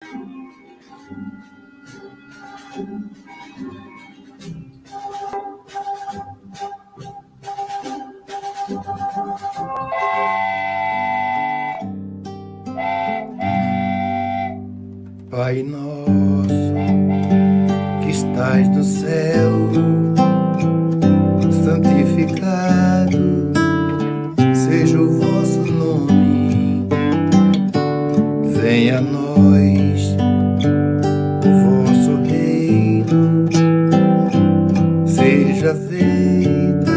Pai nosso, que estais no céu, santificado seja o vosso nome. Venha a nós o vosso reino, seja feita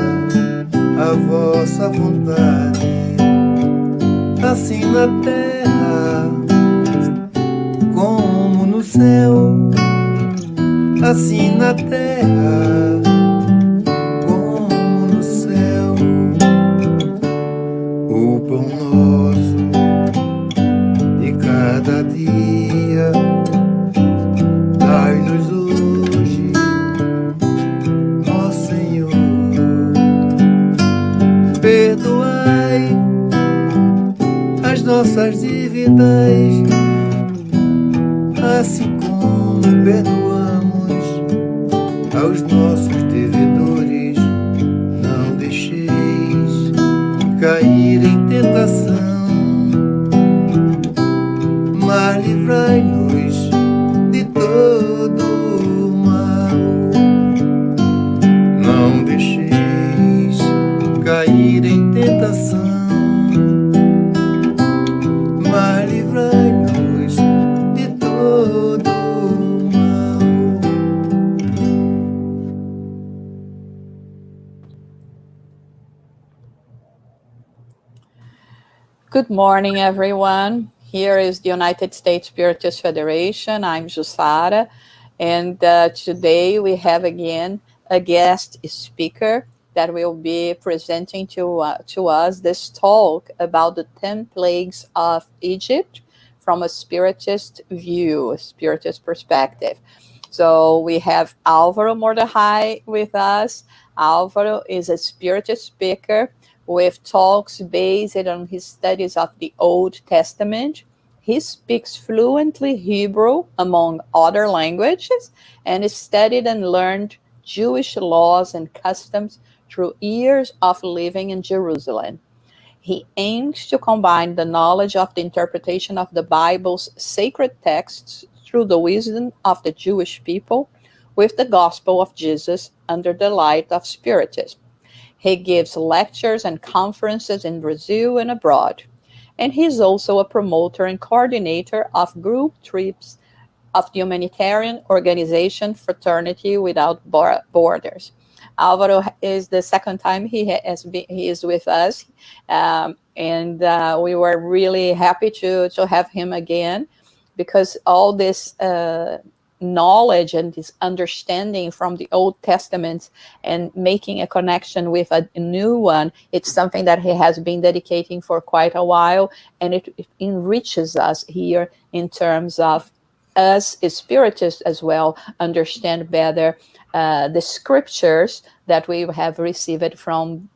a vossa vontade, assim na terra como no céu, assim na terra como no céu. O pão nosso de cada dia dai-nos hoje, ó Senhor. Perdoai as nossas dívidas, assim como perdoamos aos nossos devedores. Não deixeis cair em tentação, mas livrai-nos de todo o mal. Não deixeis cair em tentação, mas livrai-nos de todo o mal. Good morning, everyone. Here is the United States Spiritist Federation. I'm Jussara, and today we have again a guest speaker that will be presenting to us this talk about the 10 plagues of Egypt from a Spiritist view, a Spiritist perspective. So we have Álvaro Mordechai with us. Álvaro is a Spiritist speaker with talks based on his studies of the Old Testament. He speaks fluently Hebrew, among other languages, and studied and learned Jewish laws and customs through years of living in Jerusalem. He aims to combine the knowledge of the interpretation of the Bible's sacred texts through the wisdom of the Jewish people with the gospel of Jesus under the light of Spiritism. He gives lectures and conferences in Brazil and abroad. And he's also a promoter and coordinator of group trips of the humanitarian organization Fraternity Without Borders. Álvaro is the second time he is with us, and we were really happy to have him again, because all this knowledge and this understanding from the Old Testament and making a connection with a new one, it's something that he has been dedicating for quite a while, and it enriches us here in terms of us as Spiritists as well understand better the scriptures that we have received from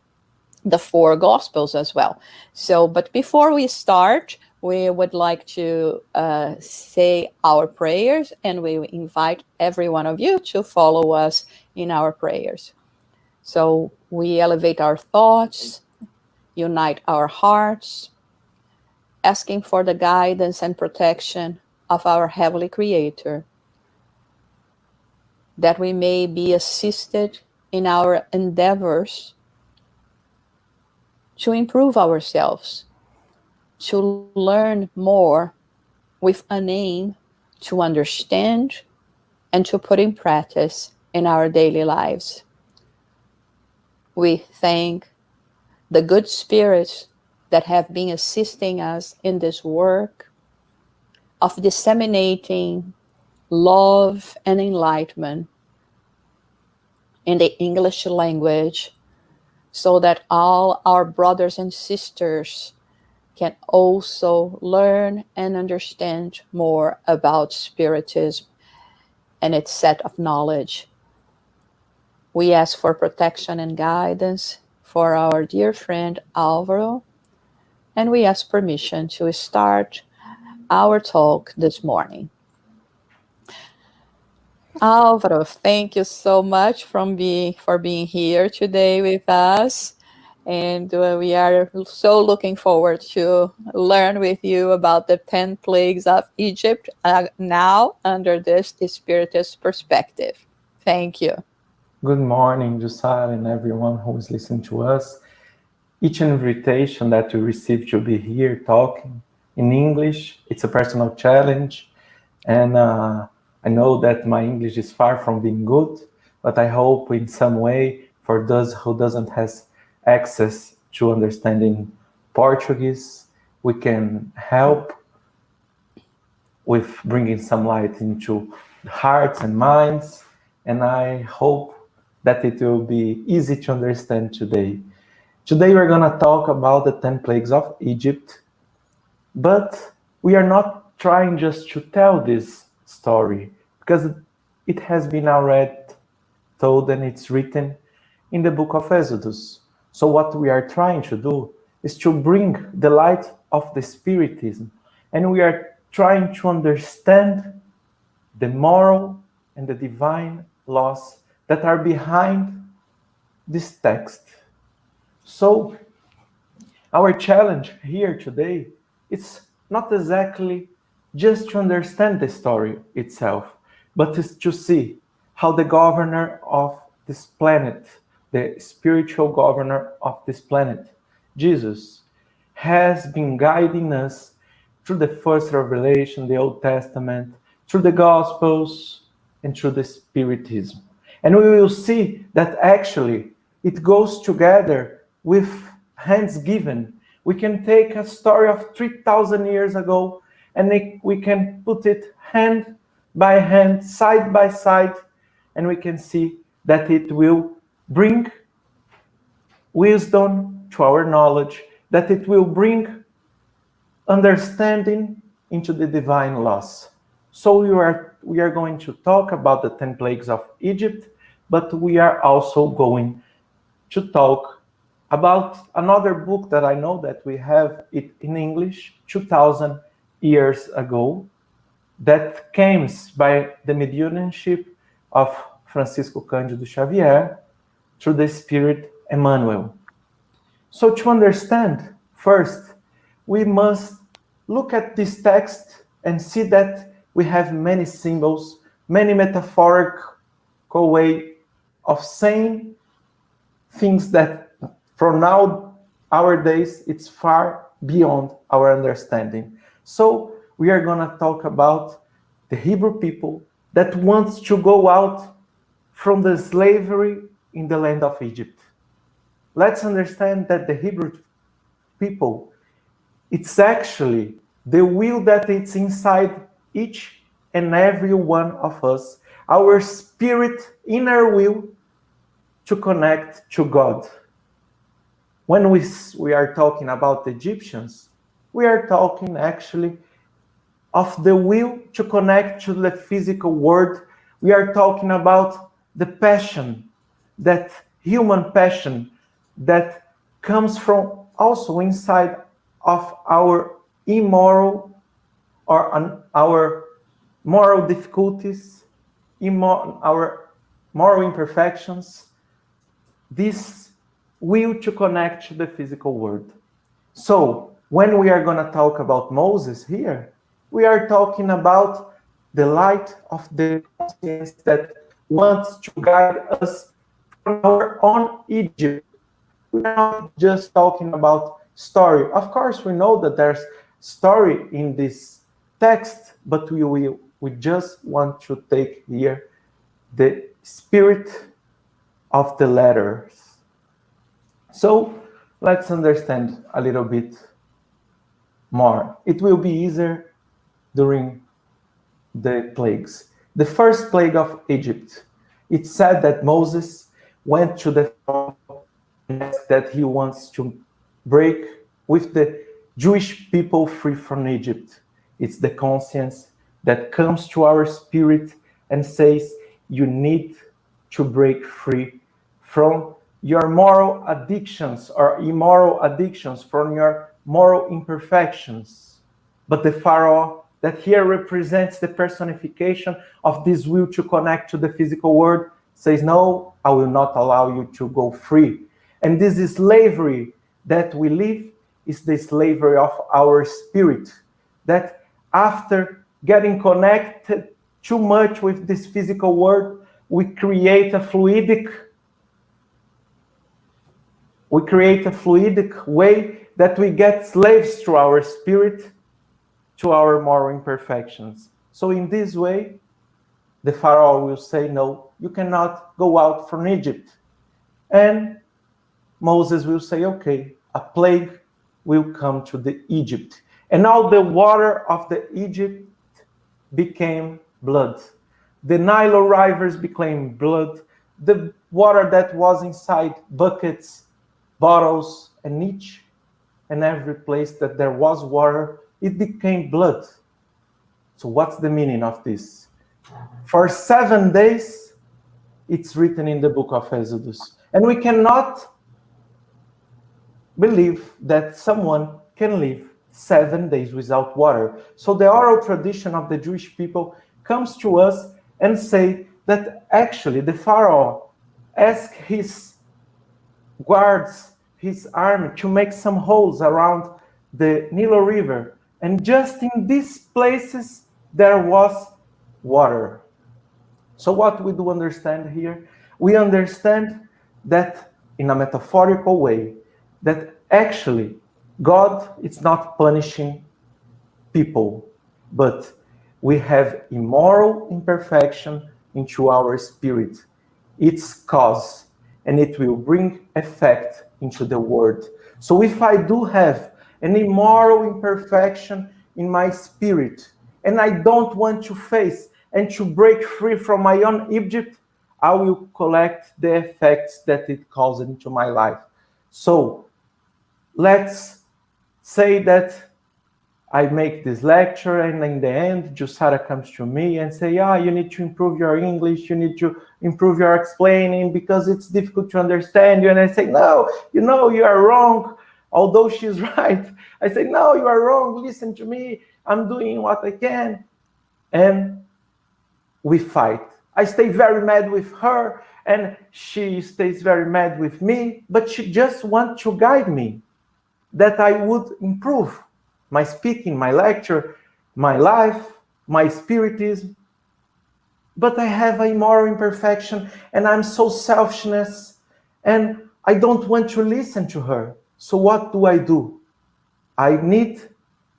the 4 Gospels as well. So, but before we start, we would like to say our prayers, and we invite every one of you to follow us in our prayers. So we elevate our thoughts, unite our hearts, asking for the guidance and protection of our Heavenly Creator, that we may be assisted in our endeavors to improve ourselves, to learn more with an aim to understand and to put in practice in our daily lives. We thank the good spirits that have been assisting us in this work of disseminating love and enlightenment in the English language, so that all our brothers and sisters can also learn and understand more about Spiritism and its set of knowledge. We ask for protection and guidance for our dear friend Álvaro, and we ask permission to start our talk this morning. Alvaro, thank you so much for being here today with us. And we are so looking forward to learn with you about the 10 plagues of Egypt now under this Spiritist perspective. Thank you. Good morning, Jussara, and everyone who is listening to us. Each invitation that we receive to be here talking in English, it's a personal challenge. And I know that my English is far from being good, but I hope in some way for those who doesn't has access to understanding Portuguese, we can help with bringing some light into hearts and minds. And I hope that it will be easy to understand today. Today we're going to talk about the 10 plagues of Egypt, but we are not trying just to tell this story because it has been already told and it's written in the book of Exodus. So what we are trying to do is to bring the light of the Spiritism, and we are trying to understand the moral and the divine laws that are behind this text. So our challenge here today is not exactly just to understand the story itself, but is to see how the governor of this planet, the spiritual governor of this planet, Jesus, has been guiding us through the first revelation, the Old Testament, through the Gospels, and through the Spiritism. And we will see that actually it goes together with hands given. We can take a story of 3,000 years ago and we can put it hand by hand, side by side, and we can see that it will bring wisdom to our knowledge, that it will bring understanding into the divine laws. So we are going to talk about the 10 plagues of Egypt, but we are also going to talk about another book that I know that we have it in English 2,000 years ago, that came by the mediumship of Francisco Cândido Xavier through the Spirit Emmanuel. So to understand, first, we must look at this text and see that we have many symbols, many metaphorical way of saying things that from now, our days, it's far beyond our understanding. So we are going to talk about the Hebrew people that wants to go out from the slavery in the land of Egypt. Let's understand that the Hebrew people, it's actually the will that it's inside each and every one of us, our spirit, inner will to connect to God. When we are talking about the Egyptians, we are talking actually of the will to connect to the physical world. We are talking about the passion, that human passion that comes from also inside of our immoral or our moral difficulties, our moral imperfections, this will to connect to the physical world. So when we are going to talk about Moses here, we are talking about the light of the conscience that wants to guide us from our own Egypt. We're not just talking about story. Of course, we know that there's story in this text, but we just want to take here the spirit of the letters. So let's understand a little bit more. It will be easier during the plagues. The first plague of Egypt, it said that Moses went to the that he wants to break with the Jewish people free from Egypt. It's the conscience that comes to our spirit and says, you need to break free from your moral addictions or immoral addictions, from your moral imperfections. But the Pharaoh that here represents the personification of this will to connect to the physical world, says, no, I will not allow you to go free. And this slavery that we live is the slavery of our spirit, that after getting connected too much with this physical world, we create a fluidic way that we get slaves to our spirit, to our moral imperfections. So in this way, the Pharaoh will say, no, you cannot go out from Egypt. And Moses will say, okay, a plague will come to the Egypt. And now the water of the Egypt became blood. The Nile rivers became blood. The water that was inside buckets, bottles, and each and every place that there was water, it became blood. So what's the meaning of this? For 7 days, it's written in the book of Exodus. And we cannot believe that someone can live 7 days without water. So the oral tradition of the Jewish people comes to us and say that actually the Pharaoh asked his guards, his army, to make some holes around the Nile River. And just in these places, there was water. So what we do understand here? We understand that in a metaphorical way, that actually God is not punishing people, but we have immoral imperfection into our spirit. It's cause, and it will bring effect into the world. So if I do have an immoral imperfection in my spirit, and I don't want to face and to break free from my own Egypt, I will collect the effects that it caused into my life. So let's say that I make this lecture, and in the end, Jussara comes to me and say, you need to improve your English, you need to improve your explaining because it's difficult to understand you. And I say, no, you are wrong. Although she's right, I say, no, you are wrong. Listen to me. I'm doing what I can. And we fight. I stay very mad with her, and she stays very mad with me, but she just wants to guide me, that I would improve my speaking, my lecture, my life, my spiritism. But I have a moral imperfection, and I'm so selfishness, and I don't want to listen to her. So what do? I need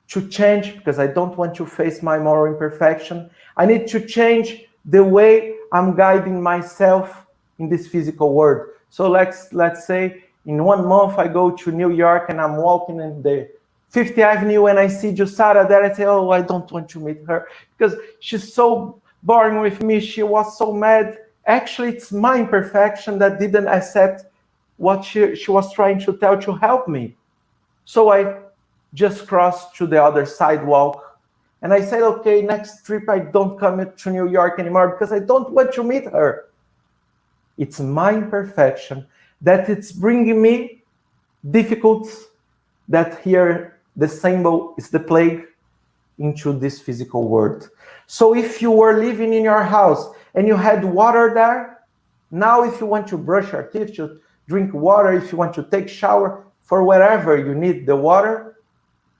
to change, because I don't want to face my moral imperfection. I need to change the way I'm guiding myself in this physical world. So let's say in 1 month I go to New York and I'm walking in the 50th Avenue and I see Jussara there. I say, oh, I don't want to meet her because she's so boring with me. She was so mad. Actually, it's my imperfection that didn't accept what she was trying to tell to help me. So I just crossed to the other sidewalk and I said, okay, next trip I don't come to New York anymore because I don't want to meet her. It's my imperfection that it's bringing me difficulties, that here the symbol is the plague into this physical world. So if you were living in your house and you had water there, now if you want to brush your teeth, to drink water, if you want to take shower, for wherever you need the water,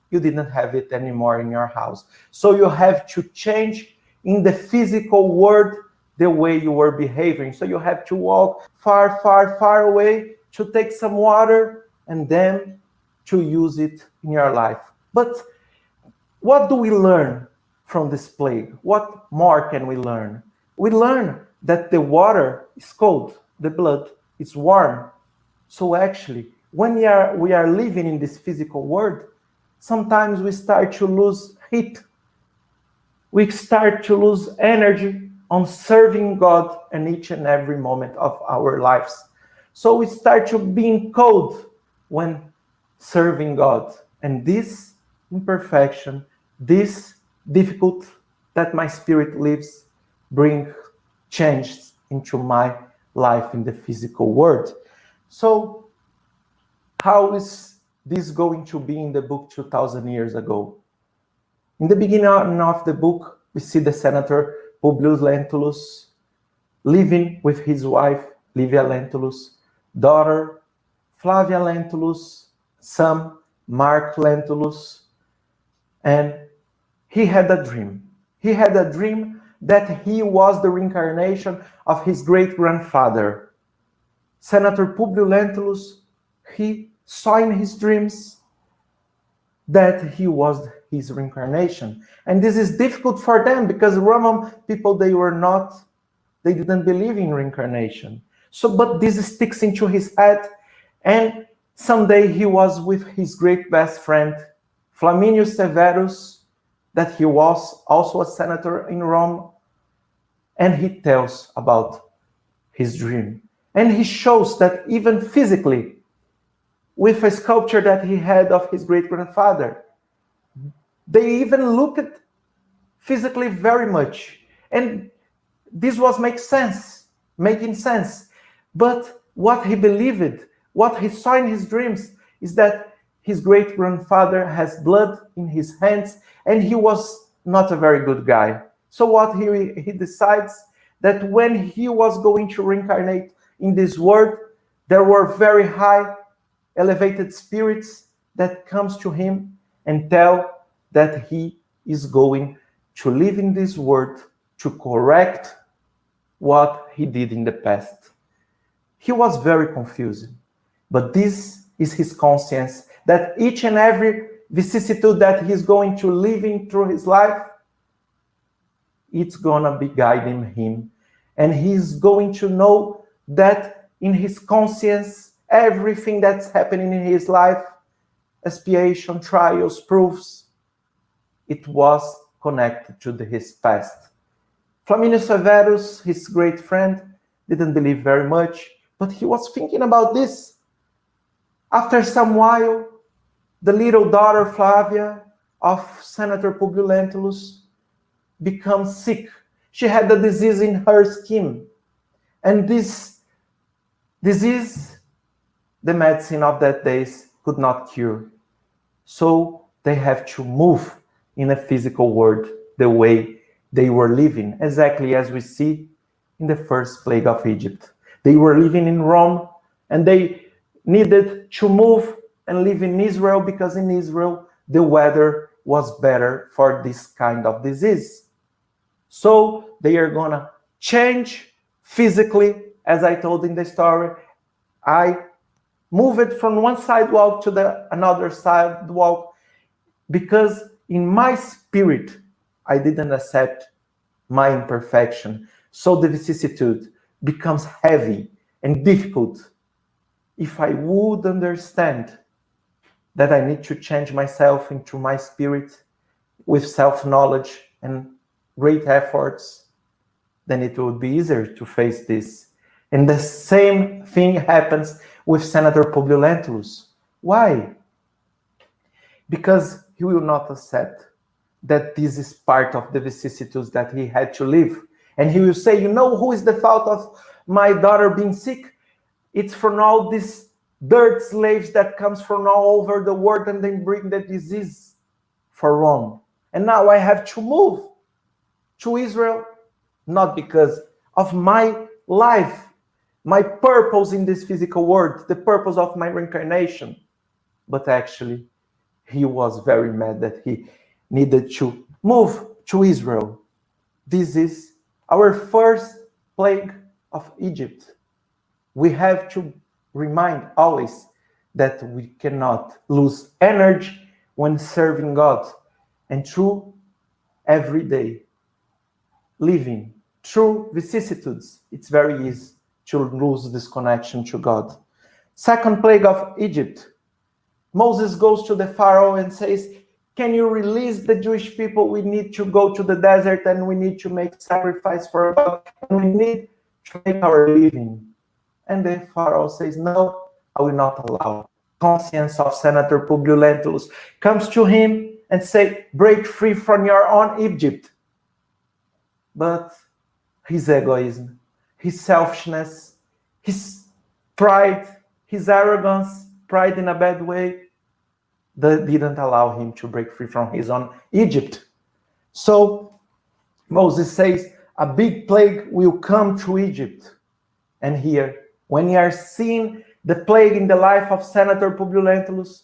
you didn't have it anymore in your house. So you have to change in the physical world the way you were behaving. So you have to walk far, far, far away to take some water and then to use it in your life. But what do we learn from this plague? What more can we learn? We learn that the water is cold, the blood is warm. So actually, when we are living in this physical world, sometimes we start to lose heat. We start to lose energy on serving God in each and every moment of our lives. So we start to being cold when serving God. And this imperfection, this difficulty that my spirit lives, bring change into my life in the physical world. So how is this going to be in the book 2,000 years ago? In the beginning of the book, we see the senator Publius Lentulus living with his wife, Livia Lentulus, daughter, Flavia Lentulus, son, Mark Lentulus, and he had a dream. He had a dream that he was the reincarnation of his great-grandfather. Senator Publius Lentulus, he saw in his dreams that he was his reincarnation. And this is difficult for them because Roman people, they didn't believe in reincarnation. But this sticks into his head. And someday he was with his great best friend, Flaminius Severus, that he was also a senator in Rome. And he tells about his dream. And he shows that even physically, with a sculpture that he had of his great-grandfather, they even looked physically very much. And this was making sense. But what he believed, what he saw in his dreams, is that his great-grandfather has blood in his hands, and he was not a very good guy. So what he decides that when he was going to reincarnate in this world, there were very high, elevated spirits that comes to him and tell that he is going to live in this world to correct what he did in the past. He was very confused, but this is his conscience, that each and every vicissitude that he's going to live in through his life, it's gonna be guiding him. And he's going to know that in his conscience, everything that's happening in his life, expiation, trials, proofs, it was connected to his past. Flaminius Severus, his great friend, didn't believe very much, but he was thinking about this. After some while, the little daughter Flavia of Senator Publius Lentulus becomes sick. She had a disease in her skin. And this disease, the medicine of that days could not cure. So they have to move in a physical world the way they were living, exactly as we see in the first plague of Egypt. They were living in Rome, and they needed to move and live in Israel because in Israel the weather was better for this kind of disease. So they are gonna change physically, as I told in the story. I move it from one sidewalk to another sidewalk because in my spirit I didn't accept my imperfection. So the vicissitude becomes heavy and difficult. If I would understand that I need to change myself into my spirit with self-knowledge and great efforts, then it would be easier to face this. And the same thing happens with Senator Publius Lentulus. Why? Because he will not accept that this is part of the vicissitudes that he had to live. And he will say, you know who is the fault of my daughter being sick? It's from all these dirt slaves that comes from all over the world and then bring the disease for Rome. And now I have to move to Israel, not because of my life, my purpose in this physical world, the purpose of my reincarnation, but actually he was very mad that he needed to move to Israel. This is our first plague of Egypt. We have to remind always that we cannot lose energy when serving God, and through every day living through vicissitudes, it's very easy to lose this connection to God. Second plague of Egypt. Moses goes to the Pharaoh and says, can you release the Jewish people? We need to go to the desert and we need to make sacrifice for God. And we need to make our living. And the Pharaoh says, no, I will not allow. Conscience of Senator Publius Lentulus comes to him and say, break free from your own Egypt. But his egoism, his selfishness, his pride, his arrogance, pride in a bad way, that didn't allow him to break free from his own Egypt. So Moses says, a big plague will come to Egypt. And here, when we are seeing the plague in the life of Senator Publio,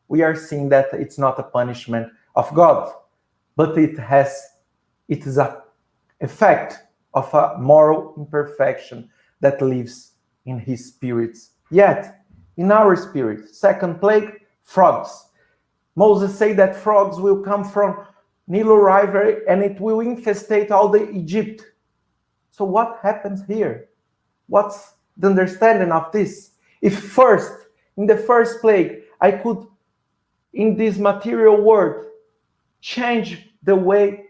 we are seeing that it's not a punishment of God, but it is a effect of a moral imperfection that lives in his spirits. Yet, in our spirit, second plague, frogs. Moses said that frogs will come from Nilo River and it will infestate all the Egypt. So what happens here? What's the understanding of this? If first, in the first plague, I could, in this material world, change the way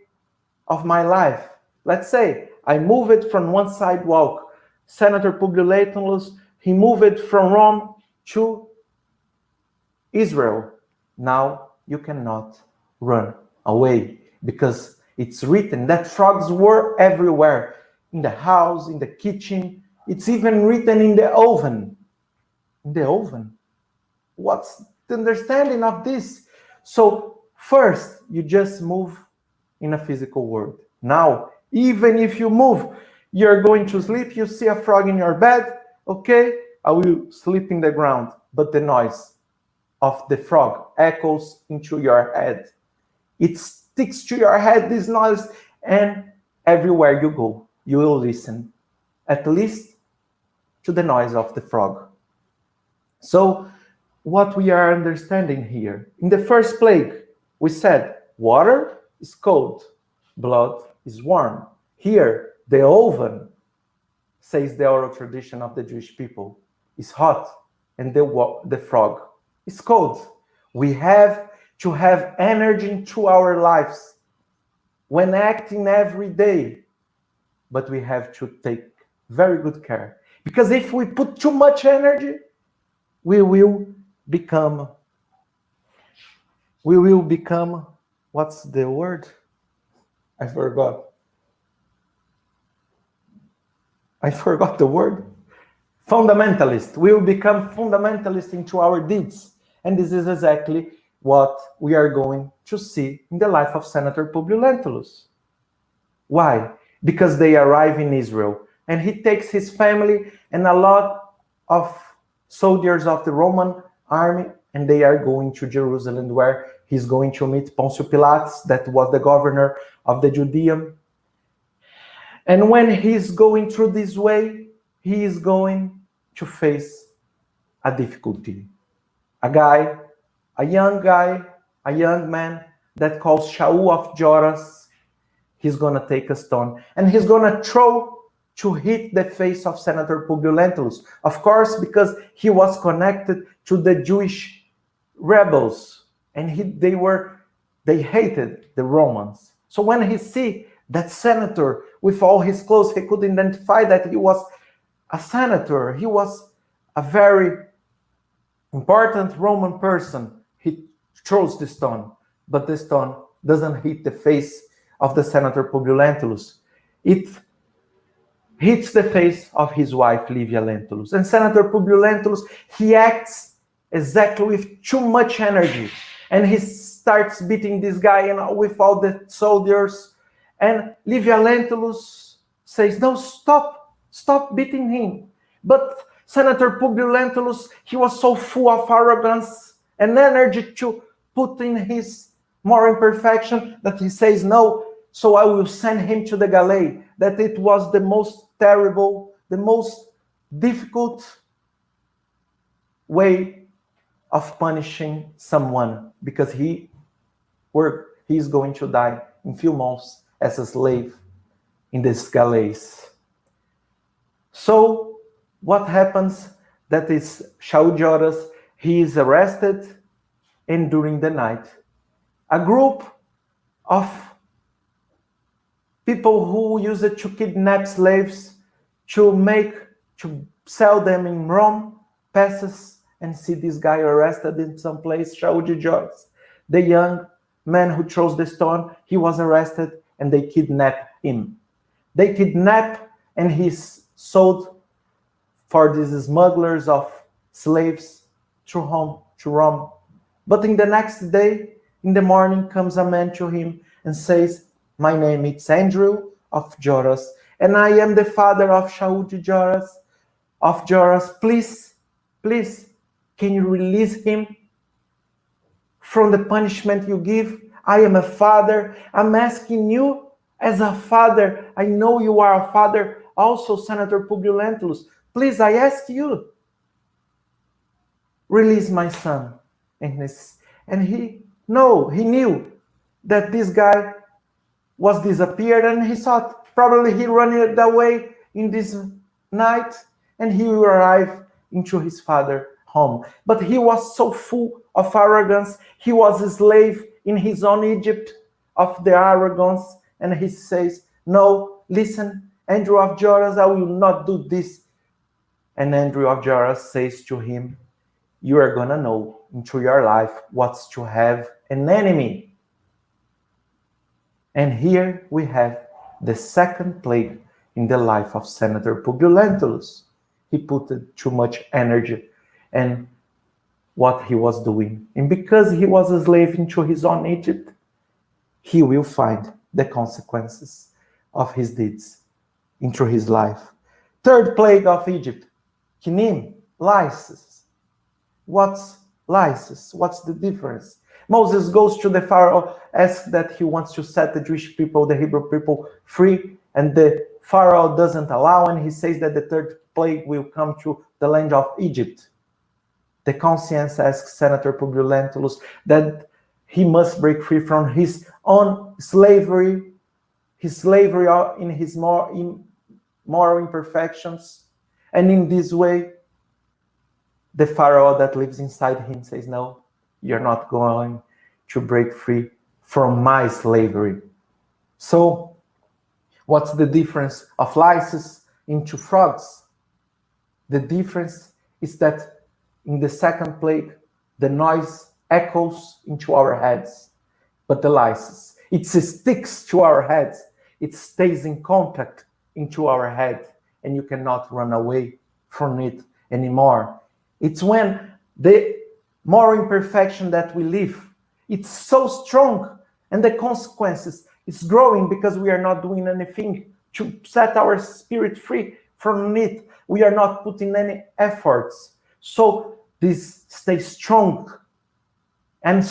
of my life. Let's say I move it from one sidewalk. Senator Publio, he moved it from Rome to Israel. Now you cannot run away because it's written that frogs were everywhere, in the house, in the kitchen. It's even written in the oven. In the oven? What's the understanding of this? So first, you just move in a physical world. Now, even if you move, you're going to sleep, you see a frog in your bed, okay, I will sleep in the ground, but the noise of the frog echoes into your head. It sticks to your head, this noise, and everywhere you go, you will listen, at least to the noise of the frog. So, what we are understanding here, in the first plague, we said, water is cold, blood is warm. Here, the oven, says the oral tradition of the Jewish people, is hot, and the frog is cold. We have to have energy into our lives when acting every day, but we have to take very good care. Because if we put too much energy, we will become, what's the word? I forgot the word. Fundamentalist. We will become fundamentalist into our deeds. And this is exactly what we are going to see in the life of Senator Publio. Why? Because they arrive in Israel and he takes his family and a lot of soldiers of the Roman army, and they are going to Jerusalem, where he's going to meet Pontius Pilatus, that was the governor of the Judea. And when he's going through this way, he is going to face a difficulty. A young man that calls Shaul of Joras, he's going to take a stone and he's going to throw to hit the face of Senator Publio. Of course, because he was connected to the Jewish rebels and they hated the Romans. So when he see that senator with all his clothes, he could identify that he was a senator. He was a very important Roman person. He throws the stone, but the stone doesn't hit the face of the Senator Publio. It hits the face of his wife, Livia Lentulus. And Senator Publio, he acts exactly with too much energy. And he starts beating this guy with all the soldiers. And Livia Lentulus says, no, stop beating him. But Senator Publio, he was so full of arrogance and energy to put in his moral imperfection that he says, no, so I will send him to the galley. That it was the most terrible, the most difficult way of punishing someone, because he is going to die in few months as a slave in this galleys. So what happens? That is Shaul Joras, he is arrested, and during the night, a group of people who use it to kidnap slaves, to sell them in Rome, passes and see this guy arrested in some place, Shaul Joras. The young man who throws the stone, he was arrested and they kidnap him. They kidnap and he's sold for these smugglers of slaves to Rome. But in the next day, in the morning, comes a man to him and says, My name is Andrew of Joras, and I am the father of Shaul Joras. Please, can you release him from the punishment you give? I am a father. I'm asking you as a father. I know you are a father also, Senator Publio Lentulus. Please, I ask you, release my son. And he knew that this guy was disappeared, and he thought probably he ran it away in this night and he will arrive into his father's home. But he was so full of arrogance. He was a slave in his own Egypt of the arrogance, and he says, no, listen, Andrew of Joras, I will not do this. And Andrew of Joras says to him, you are gonna know into your life what's to have an enemy. And here we have the second plague in the life of Senator Publio Lentulus. He put too much energy in what he was doing. And because he was a slave into his own Egypt, he will find the consequences of his deeds into his life. Third plague of Egypt, kinim, lices. What's license? What's the difference? Moses goes to the Pharaoh, asks that he wants to set the Jewish people, the Hebrew people, free, and the Pharaoh doesn't allow, and he says that the third plague will come to the land of Egypt. The conscience asks Senator Publio Lentulus that he must break free from his own slavery, in his moral imperfections, and in this way, the Pharaoh that lives inside him says, no, you're not going to break free from my slavery. So what's the difference of lices into frogs? The difference is that in the second plague, the noise echoes into our heads, but the lices, it sticks to our heads. It stays in contact into our head, and you cannot run away from it anymore. It's when the moral imperfection that we live, it's so strong, and the consequences is growing because we are not doing anything to set our spirit free from it. We are not putting any efforts. So this stays strong, and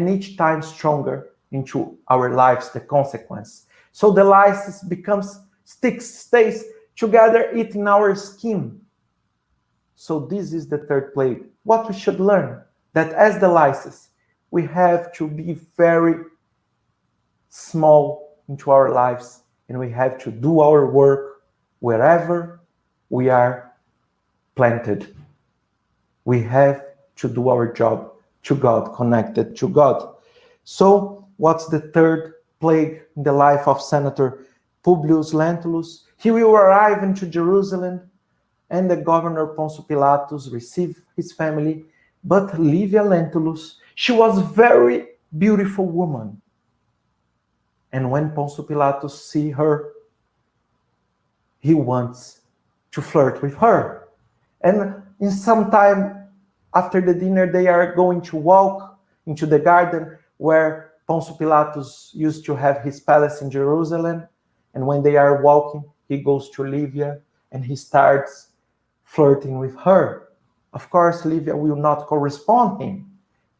each time stronger into our lives, the consequence. So the license stays together, eating our skin. So this is the third plague. What we should learn, that as the license, we have to be very small into our lives, and we have to do our work wherever we are planted. We have to do our job to God, connected to God. So what's the third plague in the life of Senator Publius Lentulus? He will arrive into Jerusalem, and the governor Pontius Pilatus received his family, but Livia Lentulus, she was a very beautiful woman. And when Pontius Pilatus see her, he wants to flirt with her. And in some time after the dinner, they are going to walk into the garden where Pontius Pilatus used to have his palace in Jerusalem. And when they are walking, he goes to Livia and he starts flirting with her. Of course, Livia will not correspond him,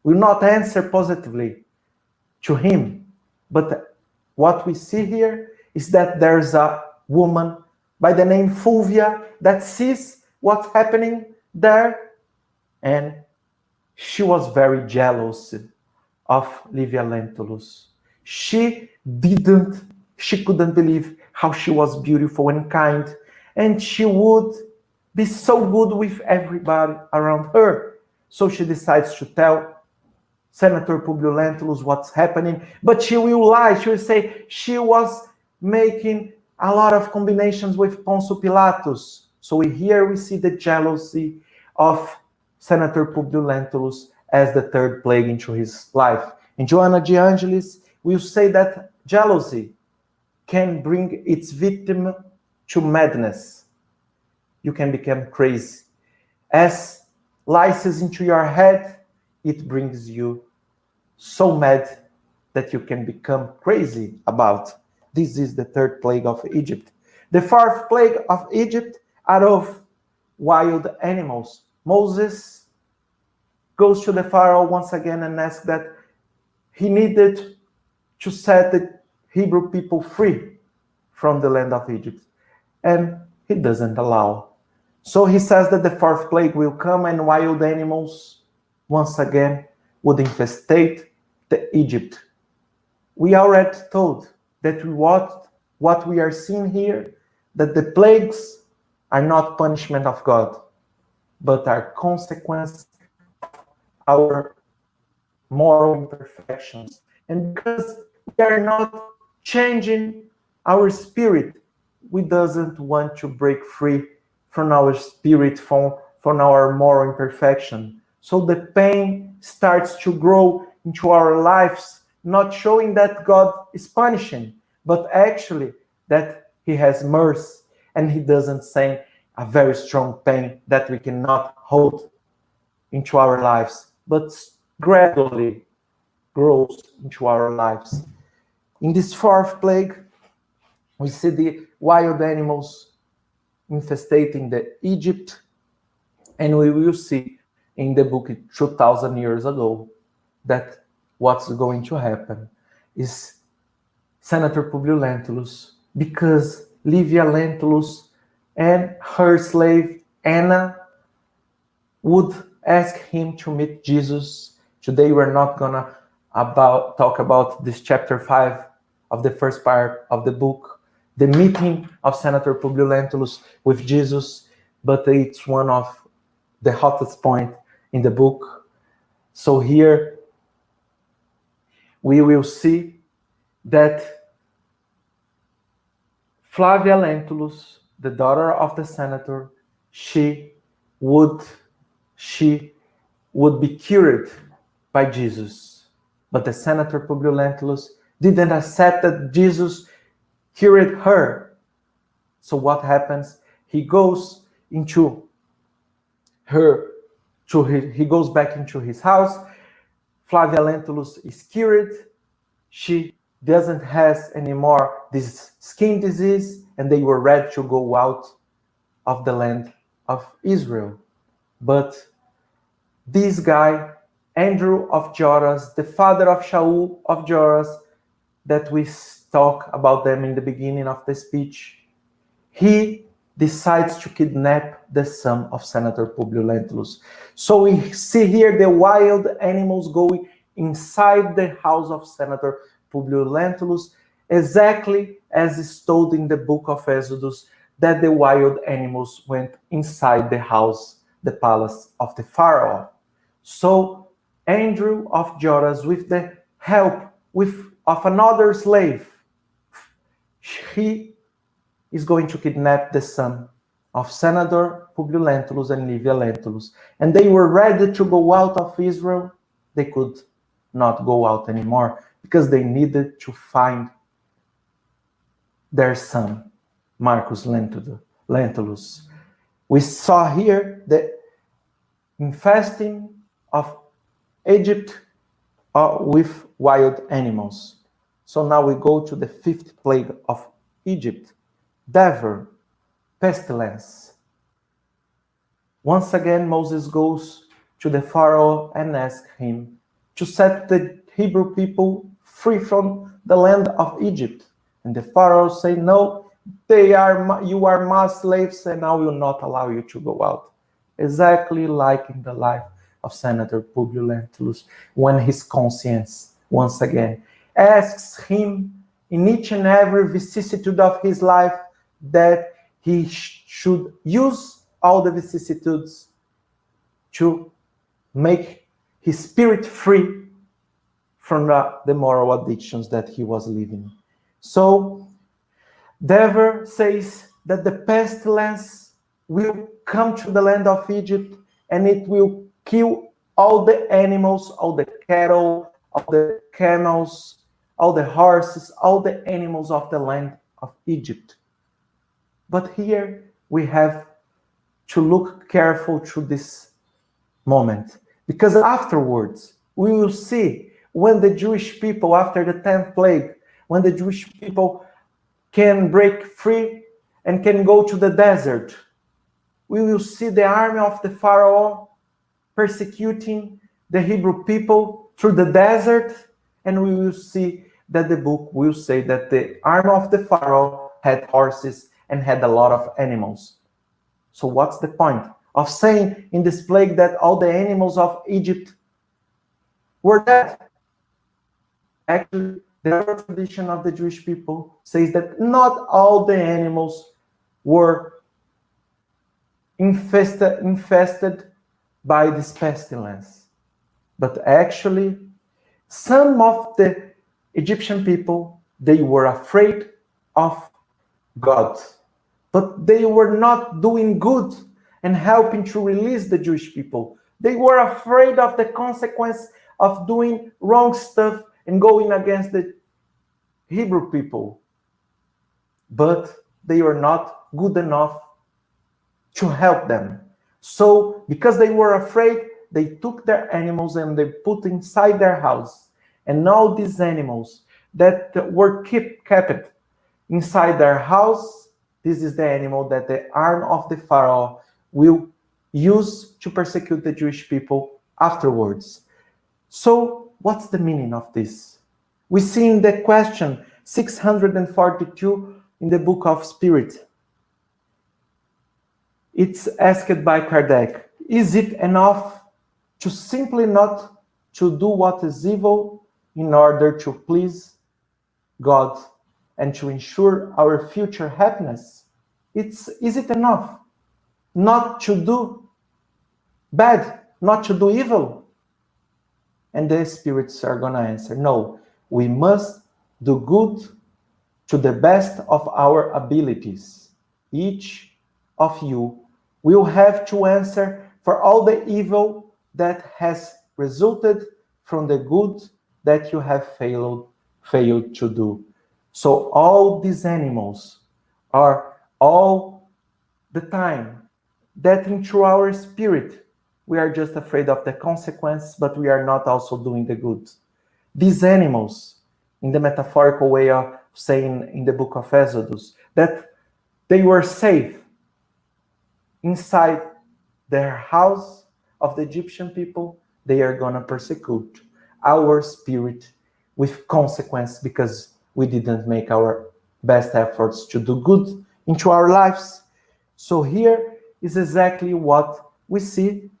will not answer positively to him. But what we see here is that there's a woman by the name Fulvia that sees what's happening there, and she was very jealous of Livia Lentulus. She couldn't believe how she was beautiful and kind, and she would be so good with everybody around her. So she decides to tell Senator Publio Lentulus what's happening, but she will lie. She will say she was making a lot of combinations with Pontius Pilatus. So here we see the jealousy of Senator Publio Lentulus as the third plague into his life. And Joanna de Angelis will say that jealousy can bring its victim to madness. You can become crazy. As lices into your head, it brings you so mad that you can become crazy about. This is the third plague of Egypt. The fourth plague of Egypt out of wild animals. Moses goes to the Pharaoh once again and asks that he needed to set the Hebrew people free from the land of Egypt. And he doesn't allow. So he says that the fourth plague will come and wild animals once again would infestate the Egypt. We already told that what we are seeing here, that the plagues are not punishment of God, but are consequence of our moral imperfections. And because we are not changing our spirit, we doesn't want to break free from our spirit, from our moral imperfection. So the pain starts to grow into our lives, not showing that God is punishing, but actually that he has mercy and he doesn't send a very strong pain that we cannot hold into our lives, but gradually grows into our lives. In this fourth plague, we see the wild animals infestating the Egypt, and we will see in the book 2,000 years ago that what's going to happen is Senator Publius Lentulus, because Livia Lentulus and her slave Anna would ask him to meet Jesus. Today we're not gonna talk about this chapter 5 of the first part of the book, the meeting of Senator Publius Lentulus with Jesus, but it's one of the hottest point in the book. So here we will see that Flavia Lentulus, the daughter of the senator, she would be cured by Jesus. But the senator Publius Lentulus didn't accept that Jesus cured her. So what happens? He goes back into his house. Flavia Lentulus is cured. She doesn't have anymore this skin disease, and they were ready to go out of the land of Israel. But this guy, Andrew of Joras, the father of Shaul of Joras, that we talk about them in the beginning of the speech, he decides to kidnap the son of Senator Publius Lentulus. So we see here the wild animals going inside the house of Senator Publius Lentulus, exactly as is told in the book of Exodus, that the wild animals went inside the house, the palace of the Pharaoh. So Andrew of Joras, with the help of another slave, he is going to kidnap the son of Senator Publius Lentulus and Livia Lentulus. And they were ready to go out of Israel. They could not go out anymore because they needed to find their son, Marcus Lentulus. We saw here the infesting of Egypt with wild animals. So now we go to the fifth plague of Egypt, devil, pestilence. Once again, Moses goes to the Pharaoh and asks him to set the Hebrew people free from the land of Egypt. And the Pharaoh say, no, you are my slaves, and I will not allow you to go out. Exactly like in the life of Senator Publius Lentulus, when his conscience, once again, asks him in each and every vicissitude of his life that he should use all the vicissitudes to make his spirit free from the moral addictions that he was living. So, Dever says that the pestilence will come to the land of Egypt and it will kill all the animals, all the cattle, all the camels, all the horses, all the animals of the land of Egypt. But here we have to look careful to this moment, because afterwards we will see when the Jewish people, after the 10th plague, when the Jewish people can break free and can go to the desert, we will see the army of the Pharaoh persecuting the Hebrew people through the desert, and we will see that the book will say that the army of the Pharaoh had horses and had a lot of animals. So what's the point of saying in this plague that all the animals of Egypt were dead? Actually, the oral tradition of the Jewish people says that not all the animals were infested by this pestilence, but actually some of the Egyptian people, they were afraid of God, but they were not doing good and helping to release the Jewish people. They were afraid of the consequence of doing wrong stuff and going against the Hebrew people, but they were not good enough to help them. So because they were afraid, they took their animals and they put inside their house. And all these animals that were kept inside their house, this is the animal that the arm of the Pharaoh will use to persecute the Jewish people afterwards. So what's the meaning of this? We see in the question 642 in the book of Spirit. It's asked by Kardec, is it enough to simply not to do what is evil in order to please God and to ensure our future happiness? Is it enough not to do bad, not to do evil? And the spirits are going to answer, no, we must do good to the best of our abilities. Each of you will have to answer for all the evil that has resulted from the good that you have failed to do. So all these animals are all the time that into our spirit we are just afraid of the consequence, but we are not also doing the good. These animals, in the metaphorical way of saying in the book of Exodus, that they were safe inside their house of the Egyptian people, they are gonna persecute our spirit with consequence because we didn't make our best efforts to do good into our lives. So here is exactly what we see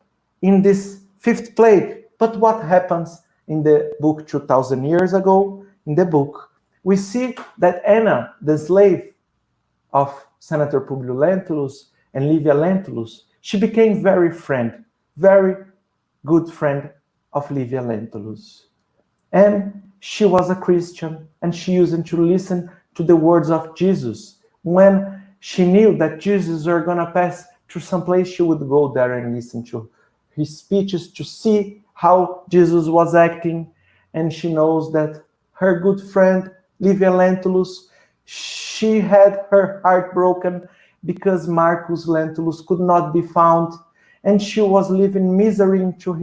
in this fifth plague. But what happens in the book 2000 years ago? In the book, we see that Anna, the slave of Senator Publio Lentulus and Livia Lentulus, she became very good friend of Livia Lentulus. And she was a Christian, and she used to listen to the words of Jesus. When she knew that Jesus was going to pass through some place, she would go there and listen to his speeches to see how Jesus was acting. And she knows that her good friend, Livia Lentulus, she had her heart broken because Marcus Lentulus could not be found, and she was living misery into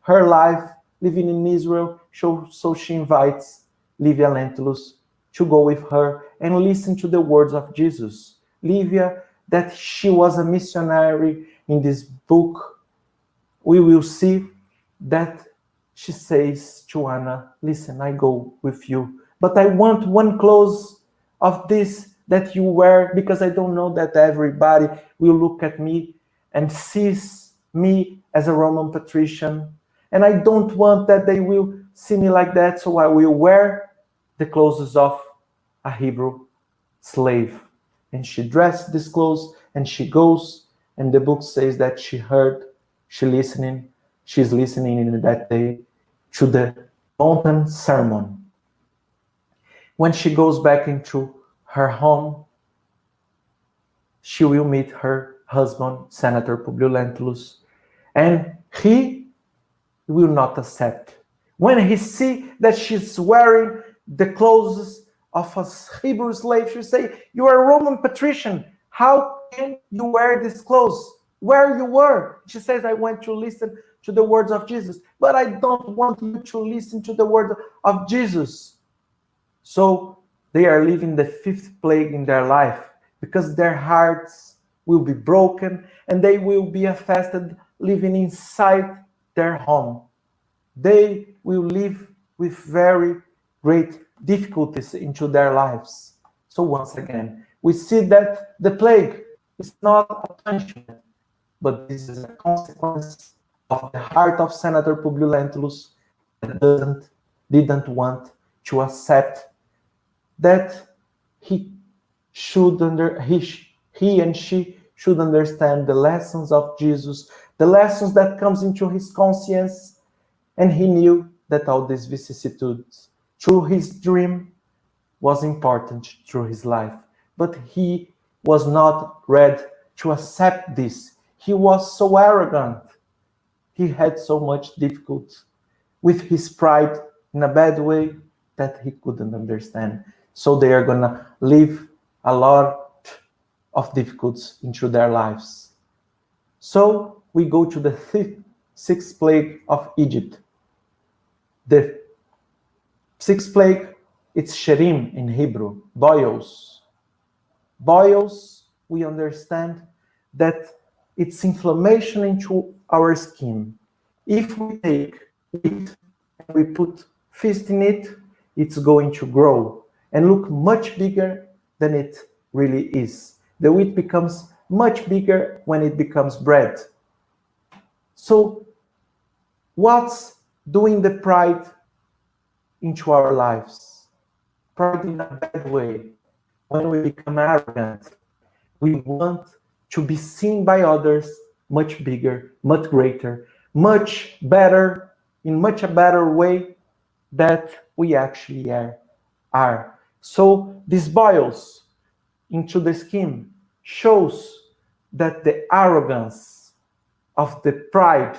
her life, living in Israel. So she invites Livia Lentulus to go with her and listen to the words of Jesus. Livia, that she was a missionary in this book, we will see that she says to Anna, listen, I go with you, but I want one clothes of this that you wear, because I don't know that everybody will look at me and sees me as a Roman patrician. And I don't want that they will see me like that, so I will wear the clothes of a Hebrew slave. And she dressed these clothes and she goes, and the book says that she's listening in that day to the mountain sermon. When she goes back into her home, she will meet her husband, Senator Publio Lentulus, and he will not accept. When he see that she's wearing the clothes of a Hebrew slave, she say, you are a Roman patrician. How can you wear these clothes? Where you were? She says, I went to listen to the words of Jesus. But I don't want you to listen to the words of Jesus. So they are living the fifth plague in their life because their hearts will be broken and they will be affected living inside their home. They will live with very great difficulties into their lives. So once again, we see that the plague is not a punishment, but this is a consequence of the heart of Senator Publio Lentulus that didn't want to accept that he and she should understand the lessons of Jesus, the lessons that comes into his conscience, and he knew that all these vicissitudes through his dream was important through his life, but he was not ready to accept this. He was so arrogant. He had so much difficulty with his pride in a bad way that he couldn't understand. So they are gonna live a lot of difficulties into their lives. So we go to the sixth plague of Egypt. The sixth plague, it's sherim in Hebrew, boils. Boils, we understand that it's inflammation into our skin. If we take wheat and we put fist in it, it's going to grow and look much bigger than it really is. The wheat becomes much bigger when it becomes bread. So what's doing the pride into our lives? Pride in a bad way. When we become arrogant, we want to be seen by others much bigger, much greater, much better, in much a better way that we actually are. So these boils into the skin shows that the arrogance of the pride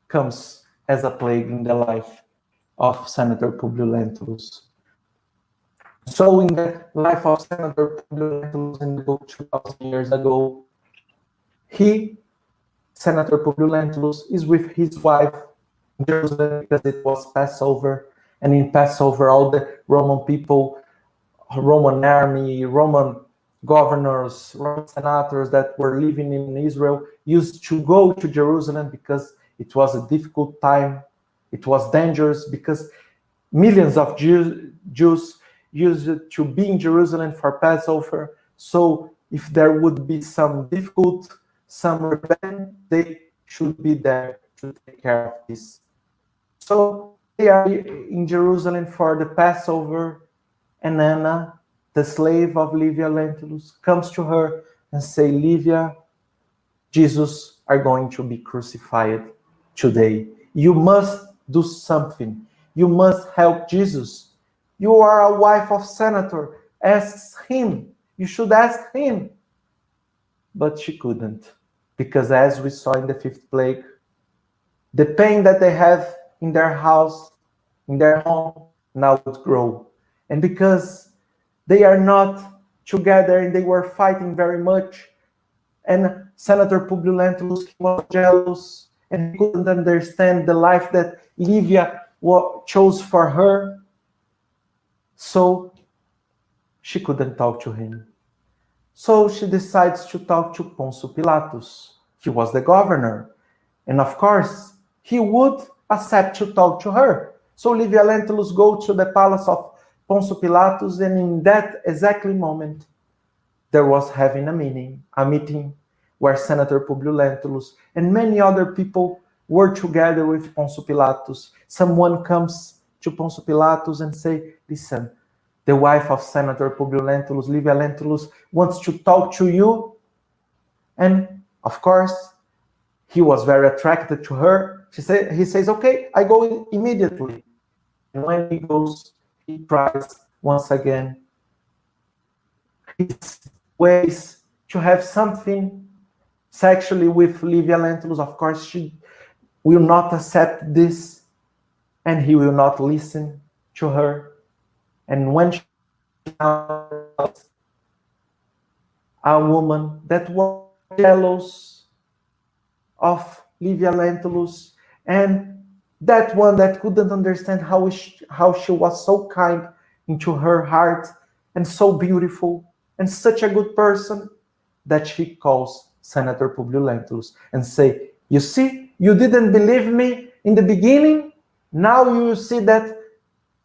comes as a plague in the life of Senator Publio Lentulus. So in the life of Senator Publio Lentulus in the book 2,000 years ago, Senator Publio Lentulus, is with his wife in Jerusalem because it was Passover, and in Passover all the Roman people, Roman army, Roman governors, Roman senators that were living in Israel used to go to Jerusalem because it was a difficult time. It was dangerous because millions of Jews used to be in Jerusalem for Passover. So if there would be some difficult, some rebellion, they should be there to take care of this. So they are in Jerusalem for the Passover, and Anna, the slave of Livia Lentulus, comes to her and say, Livia, Jesus are going to be crucified today. You must do something. You must help Jesus. You are a wife of senator. Ask him. You should ask him. But she couldn't, because as we saw in the fifth plague, the pain that they have in their house, in their home, now would grow. And because they are not together and they were fighting very much, and Senator Publio Lentulus was jealous and he couldn't understand the life that Livia chose for her, so she couldn't talk to him. So she decides to talk to Pontius Pilatus. He was the governor, and of course he would accept to talk to her. So Livia Lentulus goes to the palace of Pontius Pilatus, and in that exactly moment there was having a meeting where Senator Publio Lentulus and many other people were together with Pontius Pilatus. Someone comes to Pontius Pilatus and say, listen, the wife of Senator Publio Lentulus, Livia Lentulus, wants to talk to you. And of course, he was very attracted to her. He says, okay, I go immediately. And when he goes, he tries once again his ways to have something sexually with Livia Lentulus. Of course, she will not accept this, and he will not listen to her. And when she found a woman that was jealous of Livia Lentulus, and that one that couldn't understand how she was so kind into her heart and so beautiful and such a good person, that she calls Senator Publio Lentulus and say, you see, you didn't believe me in the beginning, now you see that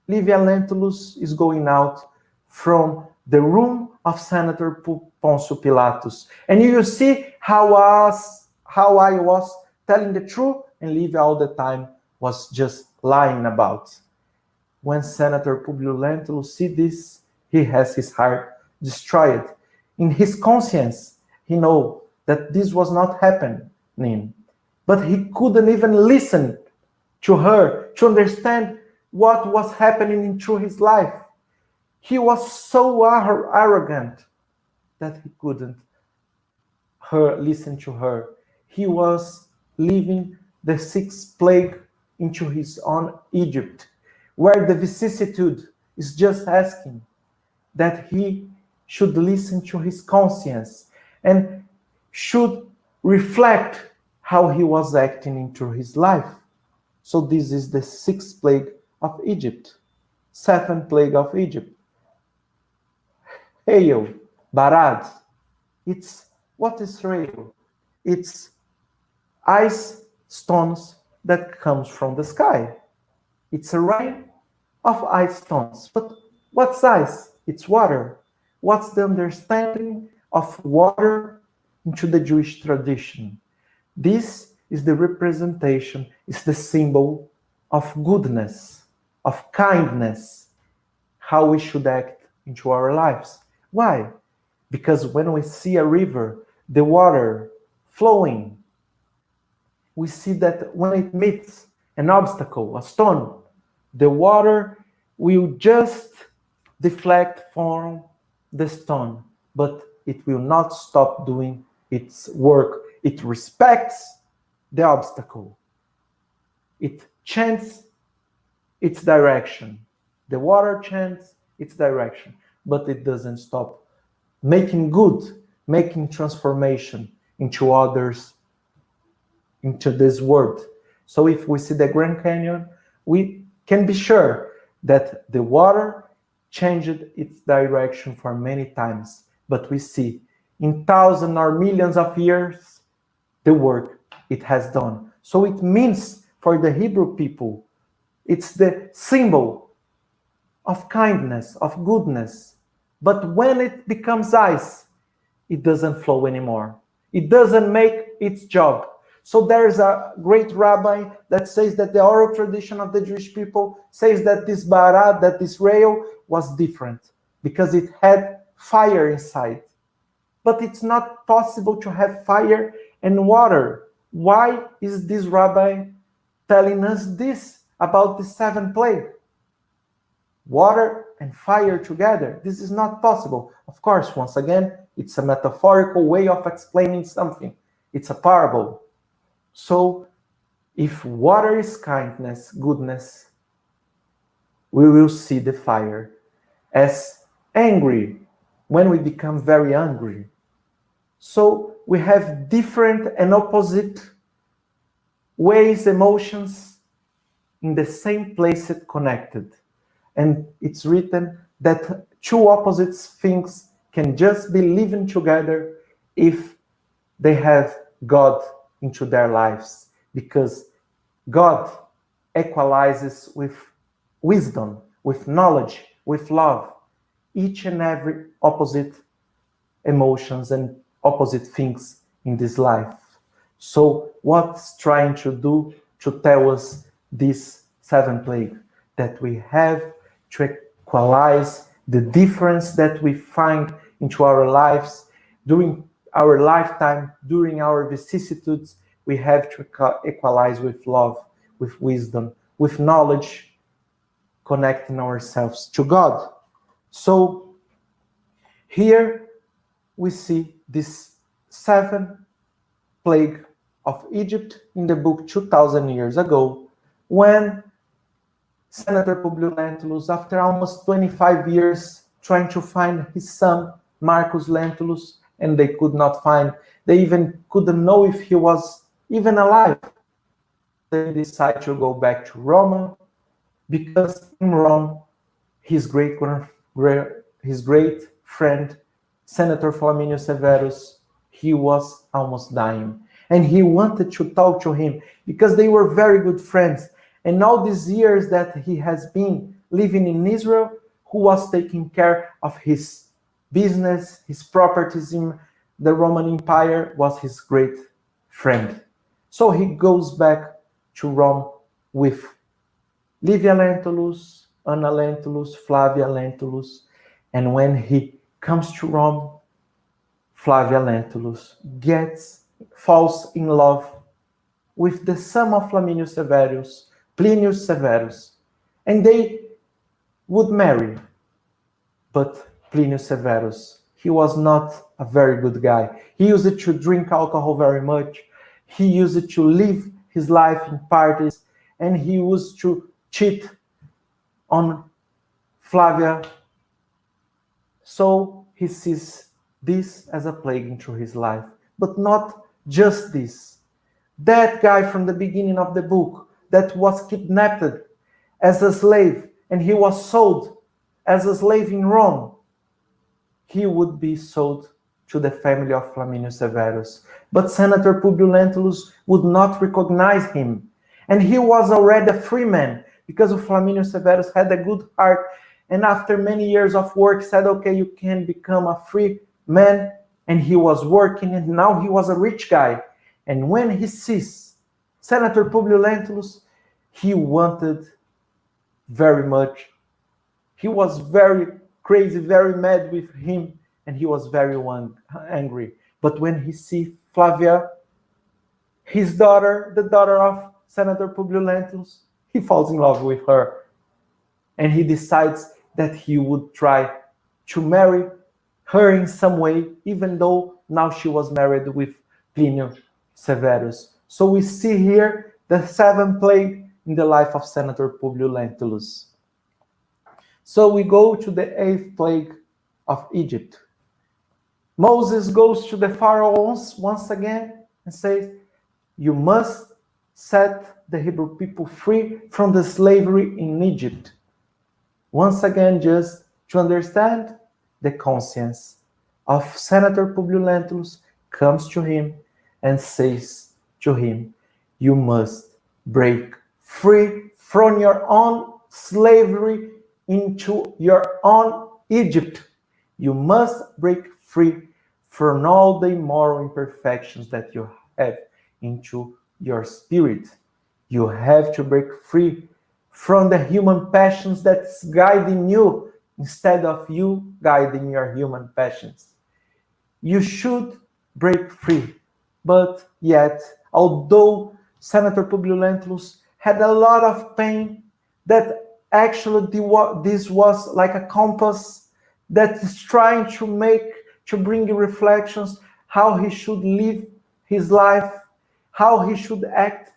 Livia Lentulus is going out from the room of Senator Poncio Pilatus. And you see how I was telling the truth, and Livia all the time was just lying about. When Senator Publio Lentulus see this, he has his heart destroyed. In his conscience, he know that this was not happening, but he couldn't even listen to her to understand what was happening through his life. He was so arrogant that he couldn't listen to her. He was living the sixth plague into his own Egypt, where the vicissitude is just asking that he should listen to his conscience and should reflect how he was acting into his life. So this is the sixth plague of Egypt, seventh plague of Egypt. Hail, Barad. What is hail? It's ice stones that comes from the sky. It's a rain of ice stones. But what's ice? It's water. What's the understanding of water into the Jewish tradition? This is the representation, is the symbol of goodness, of kindness, how we should act into our lives. Why? Because when we see a river, the water flowing, we see that when it meets an obstacle, a stone, the water will just deflect from the stone, but it will not stop doing its work. It respects the obstacle. It changes its direction. The water changes its direction, but it doesn't stop making good, making transformation into others, into this world. So if we see the Grand Canyon, we can be sure that the water changed its direction for many times, but we see in thousands or millions of years the work it has done. So it means for the Hebrew people, it's the symbol of kindness, of goodness. But when it becomes ice, it doesn't flow anymore. It doesn't make its job. So there's a great rabbi that says that the oral tradition of the Jewish people says that this barad, that this rail was different because it had fire inside. But it's not possible to have fire and water. Why is this rabbi telling us this about the seventh plague? Water and fire together. This is not possible. Of course, once again, it's a metaphorical way of explaining something. It's a parable. So, if water is kindness, goodness, we will see the fire as angry when we become very angry. So, we have different and opposite ways, emotions in the same place connected. And it's written that two opposite things can just be living together if they have God into their lives, because God equalizes with wisdom, with knowledge, with love, each and every opposite emotions and opposite things in this life. So what's trying to do to tell us this seventh plague? That we have to equalize the difference that we find into our lives during our lifetime, during our vicissitudes. We have to equalize with love, with wisdom, with knowledge, connecting ourselves to God. So here we see this seventh plague of Egypt in the book 2,000 years ago, when Senator Publio Lentulus, after almost 25 years trying to find his son, Marcus Lentulus, and they could not find, they even couldn't know if he was even alive. They decide to go back to Rome because in Rome, his great friend, Senator Flaminius Severus, he was almost dying. And he wanted to talk to him because they were very good friends. And all these years that he has been living in Israel, who was taking care of his business, his properties in the Roman Empire, was his great friend. So he goes back to Rome with Livia Lentulus, Anna Lentulus, Flavia Lentulus, and when he comes to Rome, Flavia Lentulus falls in love with the son of Flaminius Severus, Plinius Severus, and they would marry. But Plinius Severus, he was not a very good guy. He used to drink alcohol very much. He used to live his life in parties, and he used to cheat on Flavia. So he sees this as a plague into his life. But not just this. That guy from the beginning of the book that was kidnapped as a slave and he was sold as a slave in Rome, he would be sold to the family of Flaminius Severus. But Senator Publius Lentulus would not recognize him. And he was already a free man because Flaminius Severus had a good heart. And after many years of work said, okay, you can become a free man. And he was working and now he was a rich guy. And when he sees Senator Publius Lentulus, he wanted very much. He was very crazy, very mad with him, and he was very angry. But when he sees Flavia, his daughter, the daughter of Senator Publius Lentulus, he falls in love with her. And he decides that he would try to marry her in some way, even though now she was married with Plinius Severus. So we see here the seventh plague in the life of Senator Publius Lentulus. So we go to the eighth plague of Egypt. Moses goes to the Pharaoh once again and says, you must set the Hebrew people free from the slavery in Egypt. Once again, just to understand, the conscience of Senator Publius Lentulus comes to him and says to him, you must break free from your own slavery into your own Egypt. You must break free from all the moral imperfections that you have into your spirit. You have to break free from the human passions that's guiding you instead of you guiding your human passions. You should break free. But yet, although Senator Publius Lentulus had a lot of pain, that actually this was like a compass that is trying to bring reflections how he should live his life, how he should act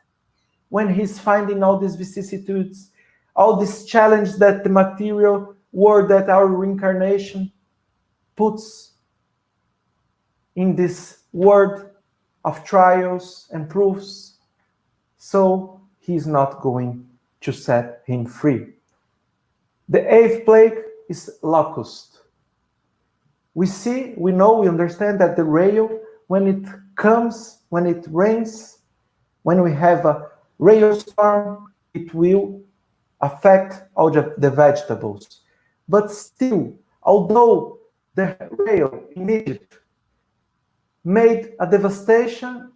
when he's finding all these vicissitudes, all this challenge that the material world, that our reincarnation puts in this world of trials and proofs. So he's not going to set him free. The eighth plague is locust. We understand that the rain, when it comes, when it rains, when we have a rainstorm, it will affect all the vegetables. But still, although the rain in Egypt made a devastation,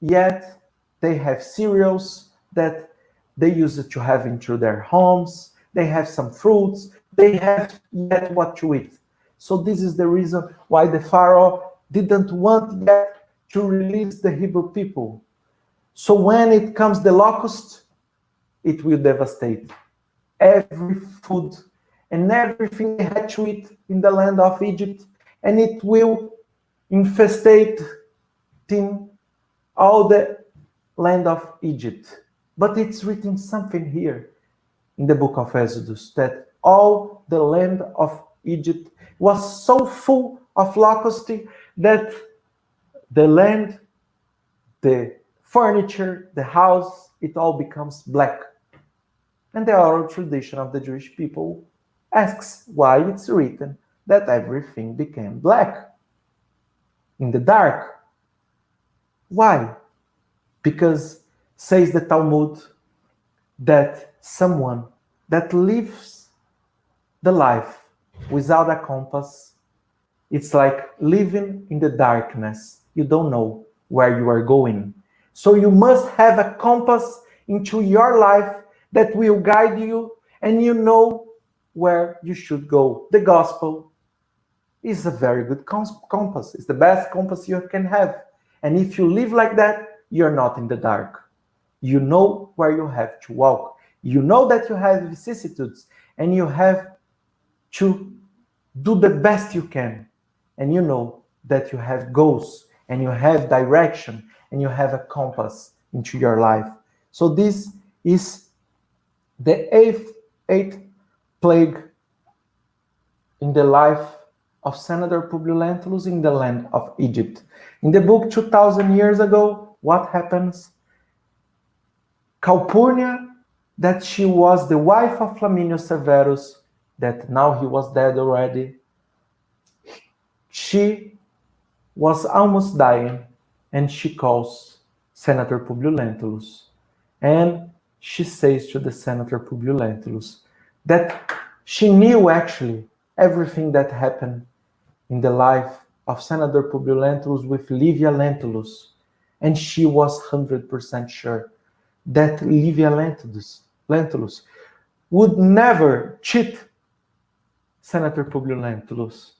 yet they have cereals that they used to have into their homes, they have some fruits, they have yet what to eat. So this is the reason why the Pharaoh didn't want yet to release the Hebrew people. So when it comes the locust, it will devastate every food and everything they had to eat in the land of Egypt, and it will infestate all the land of Egypt. But it's written something here in the book of Exodus, that all the land of Egypt was so full of locusts that the furniture, the house, it all becomes black. And the oral tradition of the Jewish people asks why it's written that everything became black in the dark. Why? Because, says the Talmud, that someone that lives the life without a compass, it's like living in the darkness. You don't know where you are going. So you must have a compass into your life that will guide you, and you know where you should go. The gospel is a very good compass. It's the best compass you can have. And if you live like that, you're not in the dark. You know where you have to walk. You know that you have vicissitudes, and you have to do the best you can. And you know that you have goals, and you have direction, and you have a compass into your life. So this is the eighth plague in the life of Senator Publius Lentulus in the land of Egypt. In the book 2,000 years ago, what happens? Calpurnia, that she was the wife of Flaminius Severus, that now he was dead already, she was almost dying, and she calls Senator Publius Lentulus. And she says to the Senator Publius Lentulus that she knew actually everything that happened in the life of Senator Publius Lentulus with Livia Lentulus. And she was 100% sure that Livia Lentulus would never cheat Senator Publius Lentulus.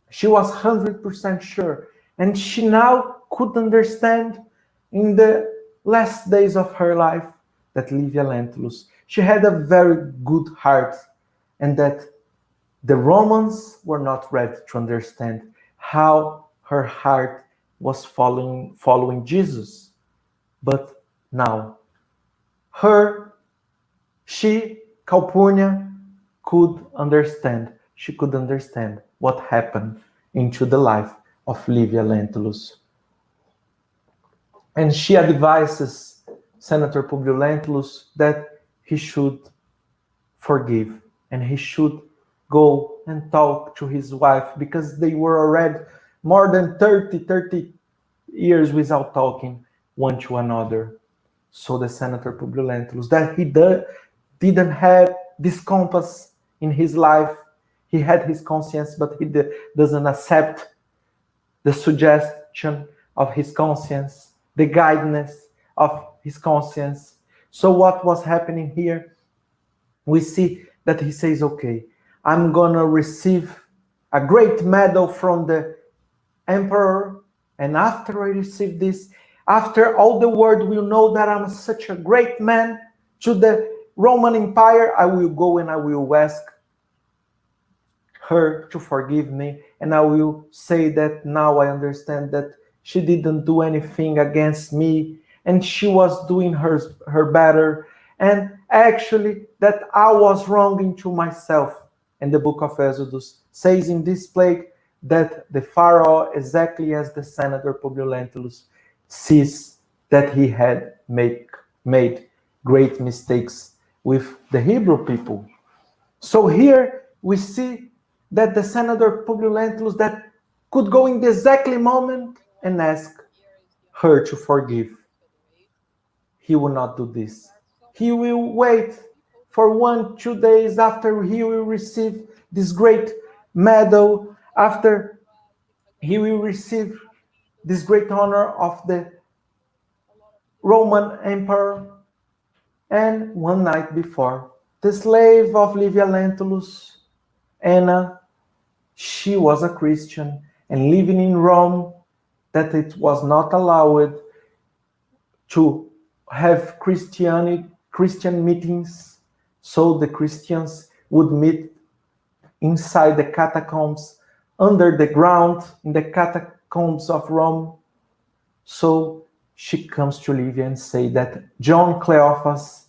She was 100% sure. And she now could understand in the last days of her life that Livia Lentulus, she had a very good heart, and that the Romans were not ready to understand how her heart was following Jesus. But now, Calpurnia, could understand. She could understand what happened into the life of Livia Lentulus. And she advises Senator Publius Lentulus that he should forgive, and he should go and talk to his wife, because they were already more than 30 years without talking one to another. So the Senator Publius Lentulus, that he didn't have this compass in his life. He had his conscience, but he doesn't accept the suggestion of his conscience, the guidance of his conscience. So what was happening here? We see that he says, okay, I'm gonna receive a great medal from the emperor, and after I receive this, after all the world will know that I'm such a great man to the Roman Empire, I will go and I will ask her to forgive me, and I will say that now I understand that she didn't do anything against me, and she was doing her better, and actually that I was wrong into myself. And the book of Exodus says in this plague that the Pharaoh, exactly as the Senator Publius Lentulus, sees that he had made great mistakes with the Hebrew people. So here we see that the Senator Publius Lentulus that could go in the exactly moment and ask her to forgive. He will not do this. He will wait for 1-2 days after he will receive this great medal, after he will receive this great honor of the Roman Emperor. And one night before, the slave of Livia Lentulus, Anna, she was a Christian and living in Rome, that it was not allowed to have Christian meetings, so the Christians would meet inside the catacombs, under the ground, in the catacombs of Rome. So she comes to Livia and say that John Cleophas,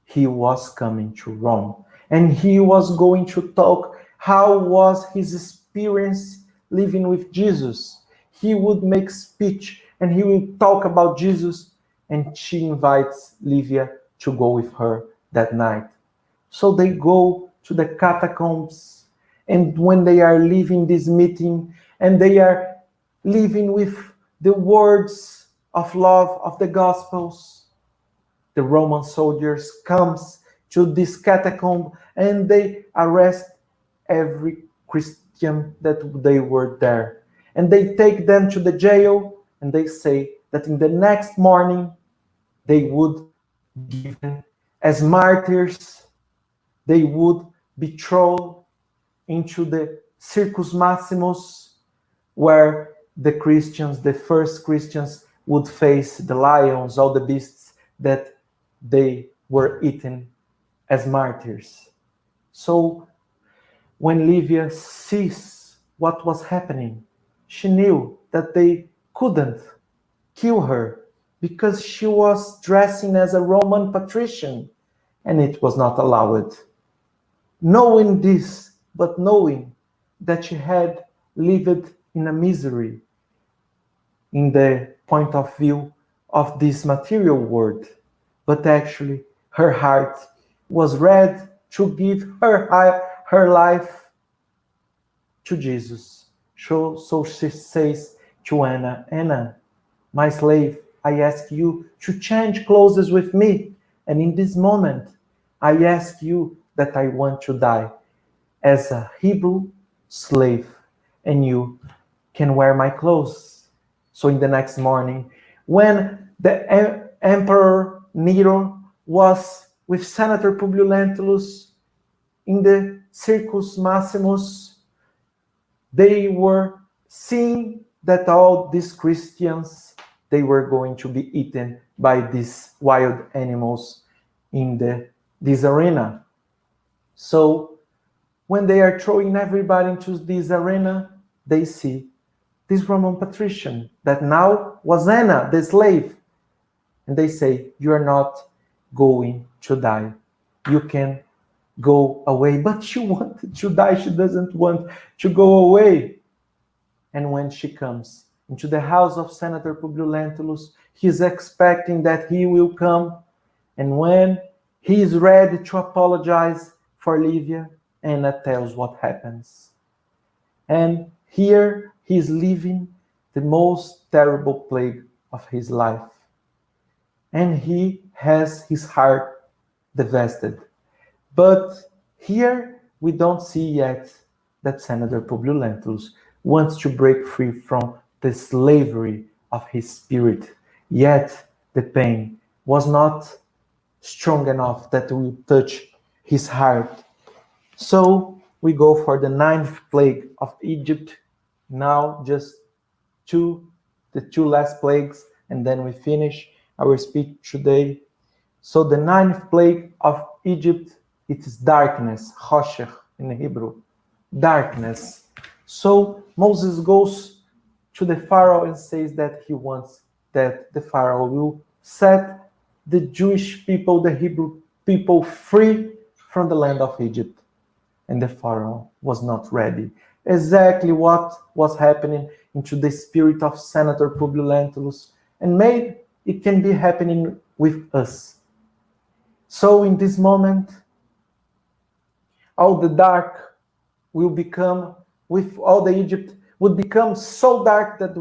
he was coming to Rome, and he was going to talk how was his experience living with Jesus. He would make speech and he will talk about Jesus, and she invites Livia to go with her that night. So they go to the catacombs, and when they are leaving this meeting, and they are living with the words of love of the Gospels, the Roman soldiers comes to this catacomb and they arrest every Christian that they were there. And they take them to the jail and they say that in the next morning they would be given as martyrs, they would be thrown into the Circus Maximus, where the Christians, the first Christians, would face the lions, all the beasts that they were eaten as martyrs. So when Livia sees what was happening, she knew that they couldn't kill her because she was dressing as a Roman patrician, and it was not allowed. Knowing this, but knowing that she had lived in a misery in the point of view of this material world, but actually her heart was ready to give her life to Jesus. So she says to Anna, Anna, my slave, I ask you to change clothes with me. And in this moment, I ask you that I want to die as a Hebrew slave, and you can wear my clothes. So in the next morning, when the Emperor Nero was with Senator Publius Lentulus in the Circus Maximus, they were seeing that all these Christians, they were going to be eaten by these wild animals in this arena. So when they are throwing everybody into this arena, they see this Roman patrician that now was Anna, the slave. And they say, you are not going to die. You can go away. But she wanted to die. She doesn't want to go away. And when she comes into the house of Senator Publius Lentulus, he's expecting that he will come. And when he is ready to apologize for Livia, Anna tells what happens. And here he is living the most terrible plague of his life. And he has his heart devastated. But here we don't see yet that Senator Publius Lentulus wants to break free from the slavery of his spirit. Yet the pain was not strong enough that will touch his heart. So we go for the 9th plague of Egypt. Now just the two last plagues, and then we finish our speech today. So the 9th plague of Egypt, it is darkness, choshech in Hebrew, darkness. So Moses goes to the Pharaoh and says that he wants that the Pharaoh will set the Jewish people, the Hebrew people, free from the land of Egypt. And the Pharaoh was not ready. Exactly what was happening into the spirit of Senator Publius Lentulus, and maybe it can be happening with us. So in this moment, all the dark will become, with all the Egypt, would become so dark that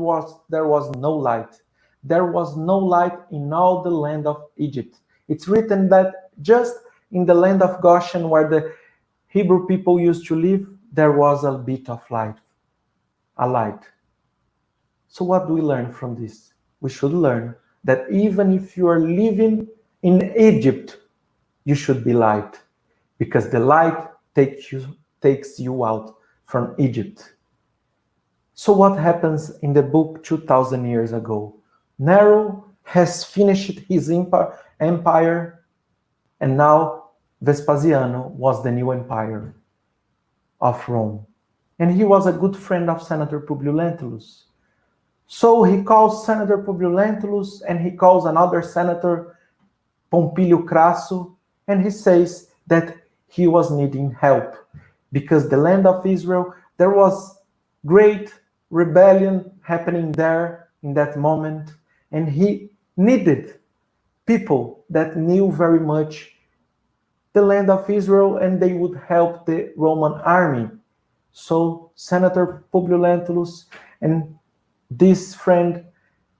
there was no light. There was no light in all the land of Egypt. It's written that just in the land of Goshen, where the Hebrew people used to live, there was a bit of light, a light. So what do we learn from this? We should learn that even if you are living in Egypt, you should be light, because the light takes you out from Egypt. So what happens in the book 2,000 years ago? Nero has finished his empire, and now Vespasiano was the new empire of Rome. And he was a good friend of Senator Publius Lentulus. So he calls Senator Publius Lentulus, and he calls another senator, Pompilio Crasso, and he says that he was needing help because the land of Israel, there was great rebellion happening there, in that moment, and he needed people that knew very much the land of Israel, and they would help the Roman army. So Senator Publius Lentulus and this friend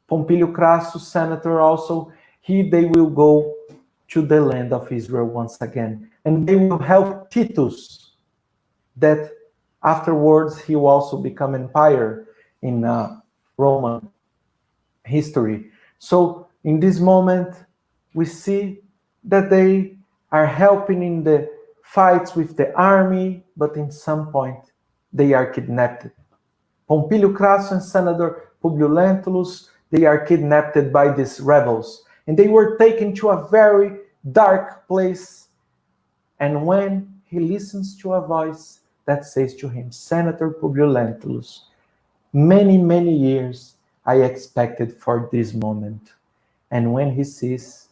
Pompilio Crassus, senator also, they will go to the land of Israel once again, and they will help Titus, that afterwards he will also become empire in Roman history. So in this moment, we see that they are helping in the fights with the army, but in some point they are kidnapped. Pompilio Crassus and Senator Publius Lentulus, they are kidnapped by these rebels, and they were taken to a very dark place. And when he listens to a voice that says to him, Senator Publius Lentulus, many, many years I expected for this moment. And when he sees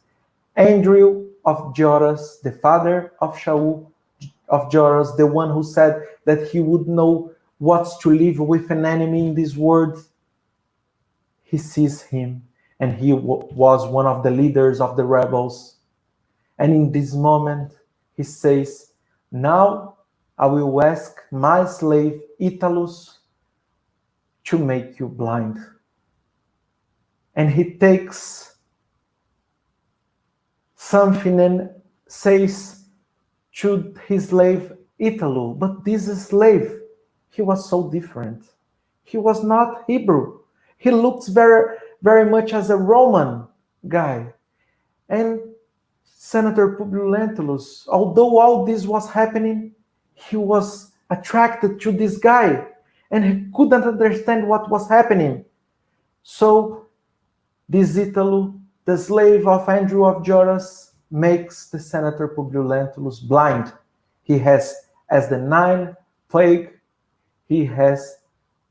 Andrew of Joras, the father of Shaul of Joras, the one who said that he would know what's to live with an enemy in this world, he sees him, and he was one of the leaders of the rebels. And in this moment, he says, now I will ask my slave Italus to make you blind. And he takes something and says to his slave Italo, but this slave, he was so different. He was not Hebrew. He looks very, very much as a Roman guy. And Senator Publius Lentulus, although all this was happening, he was attracted to this guy, and he couldn't understand what was happening. So this Italo, the slave of Andrew of Joras, makes the Senator Publius Lentulus blind. He has, as the 9th plague, he has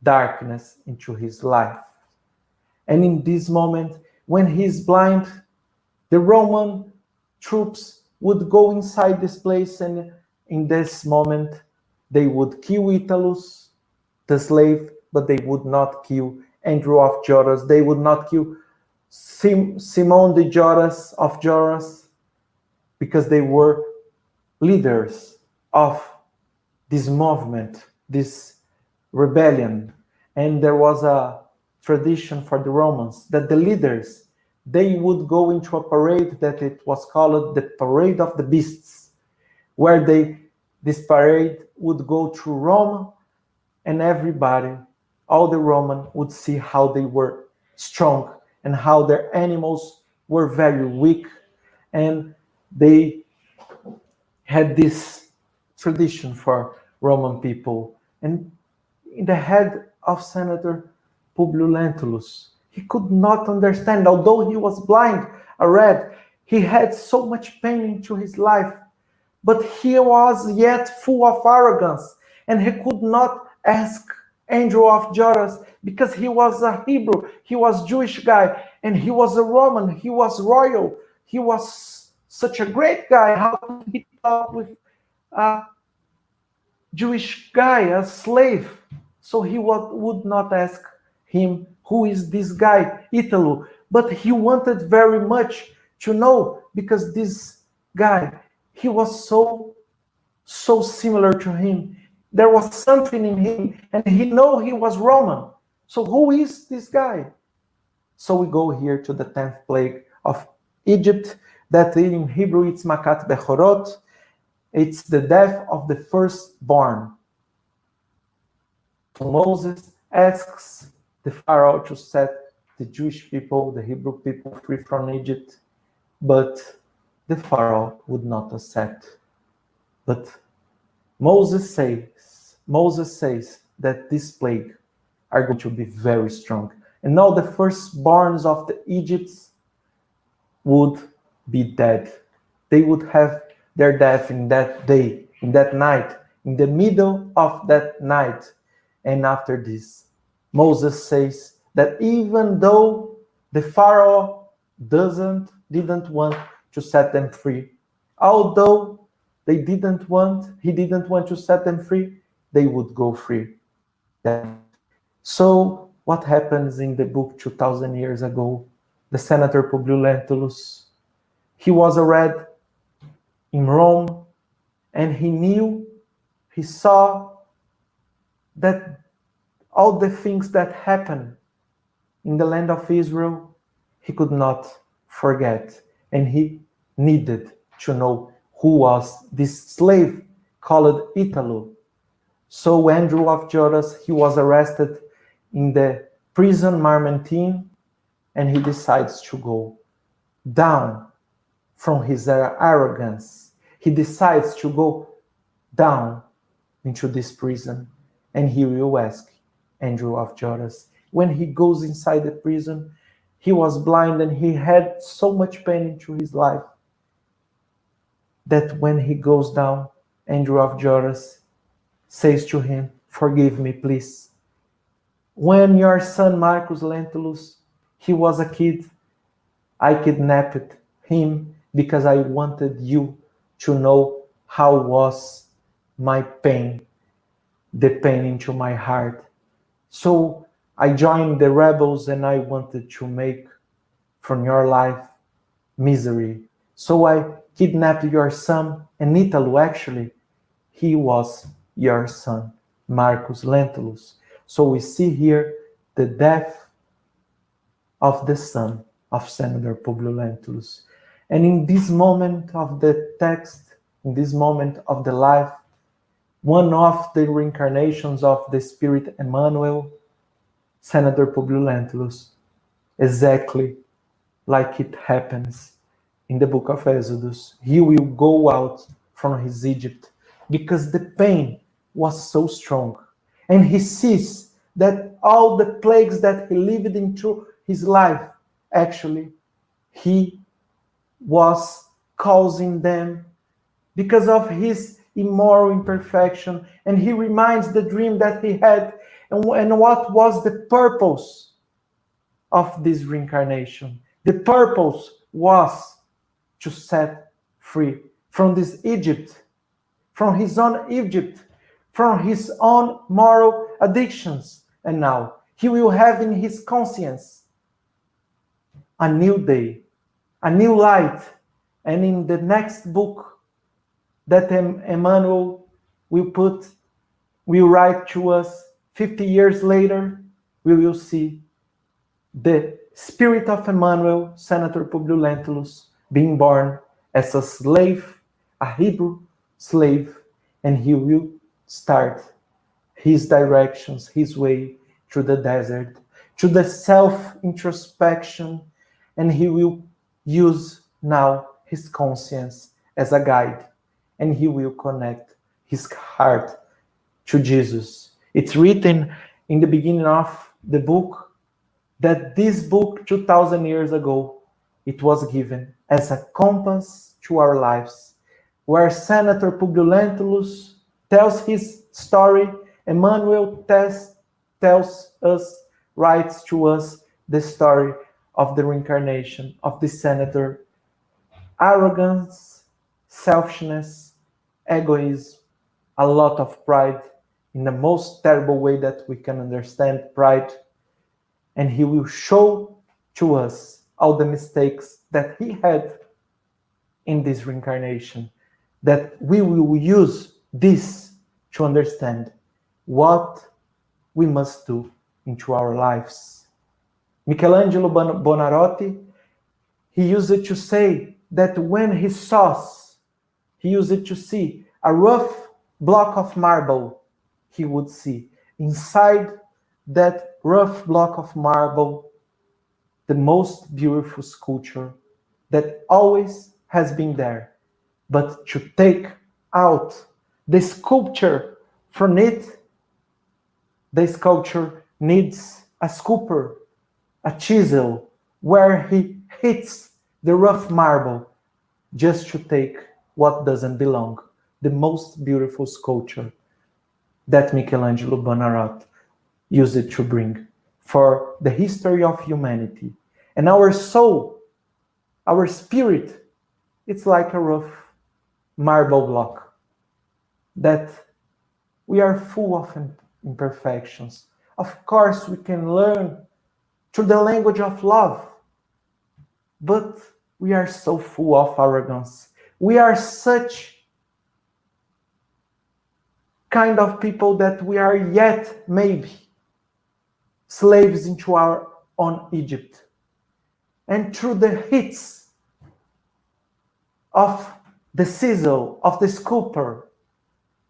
darkness into his life. And in this moment, when he is blind, the Roman troops would go inside this place, and in this moment, they would kill Italus, the slave, but they would not kill Andrew of Joras. They would not kill Simon de Joras of Joras, because they were leaders of this movement, this rebellion. And there was a tradition for the Romans that the leaders, they would go into a parade that it was called the Parade of the Beasts, where this parade would go through Rome, and everybody, all the Roman, would see how they were strong and how their animals were very weak. And they had this tradition for Roman people. And in the head of Senator Publius Lentulus, he could not understand, although he was blind, he had so much pain into his life, but he was yet full of arrogance, and he could not ask Andrew of Joras, because he was a Hebrew, he was Jewish guy, and he was a Roman, he was royal, he was such a great guy. How could he talk with a Jewish guy, a slave? So he would not ask him, who is this guy, Italo? But he wanted very much to know, because this guy, he was so similar to him. There was something in him, and he knew he was Roman. So who is this guy? So we go here to the 10th plague of Egypt, that in Hebrew it's Makat Bechorot. It's the death of the firstborn. So Moses asks the Pharaoh to set the Jewish people, the Hebrew people, free from Egypt, but the Pharaoh would not accept. But Moses says that this plague are going to be very strong. And now the firstborns of the Egypts would be dead. They would have their death in that day, in that night, in the middle of that night. And after this, Moses says that even though the Pharaoh didn't want to set them free, although he didn't want to set them free, they would go free. So what happens in the book 2000 years ago. The Senator Publius Lentulus, he was read in Rome, and he saw that all the things that happened in the land of Israel, he could not forget. And he needed to know who was this slave called Italo. So Andrew of Joras, he was arrested in the prison Marmentine, and he decides to go down from his arrogance. He decides to go down into this prison, and he will ask Andrew of Joras. When he goes inside the prison, he was blind and he had so much pain into his life that when he goes down, Andrew of Joras says to him, "Forgive me, please. When your son Marcus Lentulus, he was a kid, I kidnapped him because I wanted you to know how was my pain, the pain into my heart. So I joined the rebels and I wanted to make from your life misery. So I kidnapped your son, and Italo, actually, he was your son, Marcus Lentulus." So we see here the death of the son of Senator Publius Lentulus. And in this moment of the text, in this moment of the life, one of the reincarnations of the Spirit Emmanuel, Senator Publius Lentulus, exactly like it happens in the book of Exodus, he will go out from his Egypt because the pain was so strong. And he sees that all the plagues that he lived into his life, actually, he was causing them because of his immoral imperfection. And he reminds the dream that he had and what was the purpose of this reincarnation. The purpose was to set free from this Egypt, from his own Egypt, from his own moral addictions. And now he will have in his conscience a new day, a new light. And in the next book that Emmanuel will write to us 50 years later, we will see the spirit of Emmanuel, Senator Publius Lentulus, being born as a slave, a Hebrew slave, and he will start his directions, his way through the desert, to the self-introspection, and he will use now his conscience as a guide, and he will connect his heart to Jesus. It's written in the beginning of the book that this book 2000 years ago, it was given as a compass to our lives, where Senator Publius Lentulus tells his story, Emmanuel tells us, writes to us the story of the reincarnation of the senator. Arrogance, selfishness, egoism, a lot of pride, in the most terrible way that we can understand pride. And he will show to us all the mistakes that he had in this reincarnation, that we will use this to understand what we must do into our lives. Michelangelo Buonarroti, he used it to say that when he used it to see a rough block of marble, he would see inside that rough block of marble the most beautiful sculpture that always has been there. But to take out the sculpture from it, the sculpture needs a scooper, a chisel, where he hits the rough marble just to take what doesn't belong. The most beautiful sculpture that Michelangelo Buonarroti used it to bring for the history of humanity. And our soul, our spirit, it's like a rough marble block that we are full of imperfections. Of course, we can learn through the language of love, but we are so full of arrogance. We are such kind of people that we are yet maybe slaves into our own Egypt. And through the hits of the sizzle of the sculptor,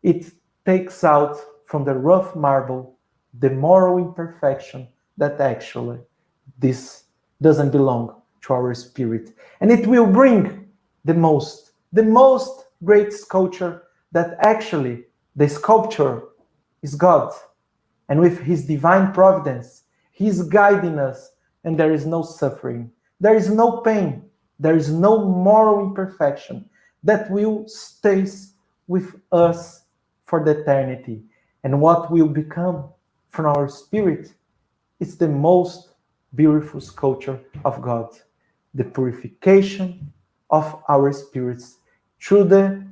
it takes out from the rough marble the moral imperfection that actually this doesn't belong to our spirit. And it will bring the most great sculpture that actually the sculpture is God. And with his divine providence, he is guiding us, and there is no suffering, there is no pain, there is no moral imperfection that will stay with us for the eternity. And what will become from our spirit is the most beautiful sculpture of God, the purification of our spirits through the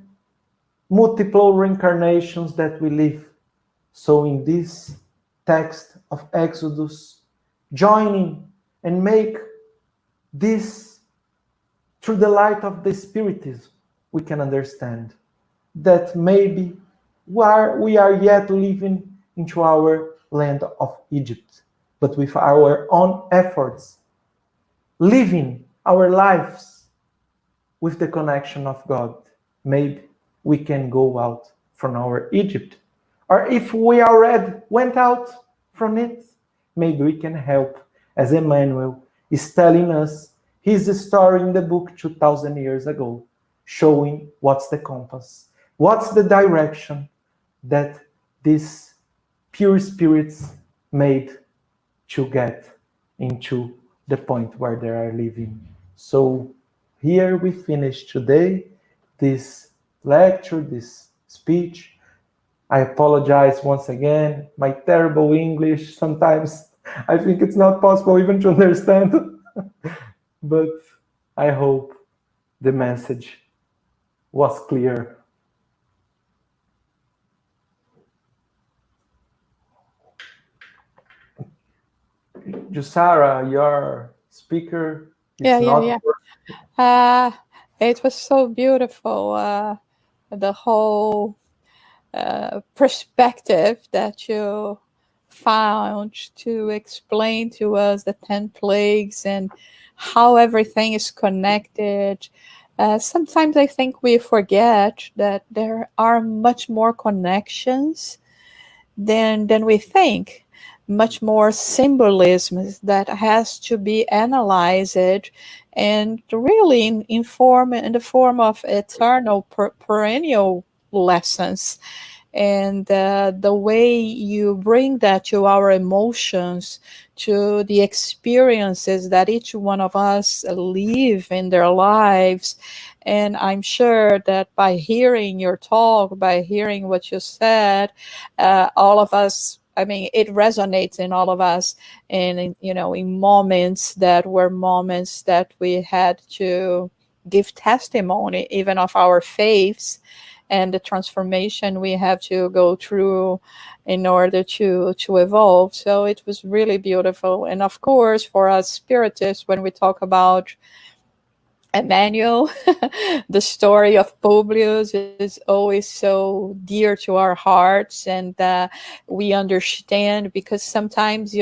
multiple reincarnations that we live. So in this text of Exodus, joining and make this through the light of the Spiritism, we can understand that maybe we are yet living into our land of Egypt, but with our own efforts, living our lives with the connection of God, maybe we can go out from our Egypt. Or if we already went out from it, maybe we can help, as Emmanuel is telling us his story in the book 2,000 years ago, showing what's the compass, what's the direction that these pure spirits made to get into the point where they are living. So here we finish today this lecture, this speech. I apologize once again, my terrible English. Sometimes I think it's not possible even to understand, but I hope the message was clear. Jusara, your speaker, it's not. It was so beautiful. The whole perspective that you found to explain to us the 10 plagues and how everything is connected. Sometimes I think we forget that there are much more connections than we think, much more symbolism that has to be analyzed and really in the form of eternal perennial lessons. And the way you bring that to our emotions, to the experiences that each one of us live in their lives. And I'm sure that by hearing your talk, by hearing what you said, all of us, I mean, it resonates in all of us, and in moments that we had to give testimony, even of our faiths, and the transformation we have to go through in order to evolve. So it was really beautiful. And of course, for us Spiritists, when we talk about Emmanuel, the story of Publius is always so dear to our hearts, and we understand, because sometimes,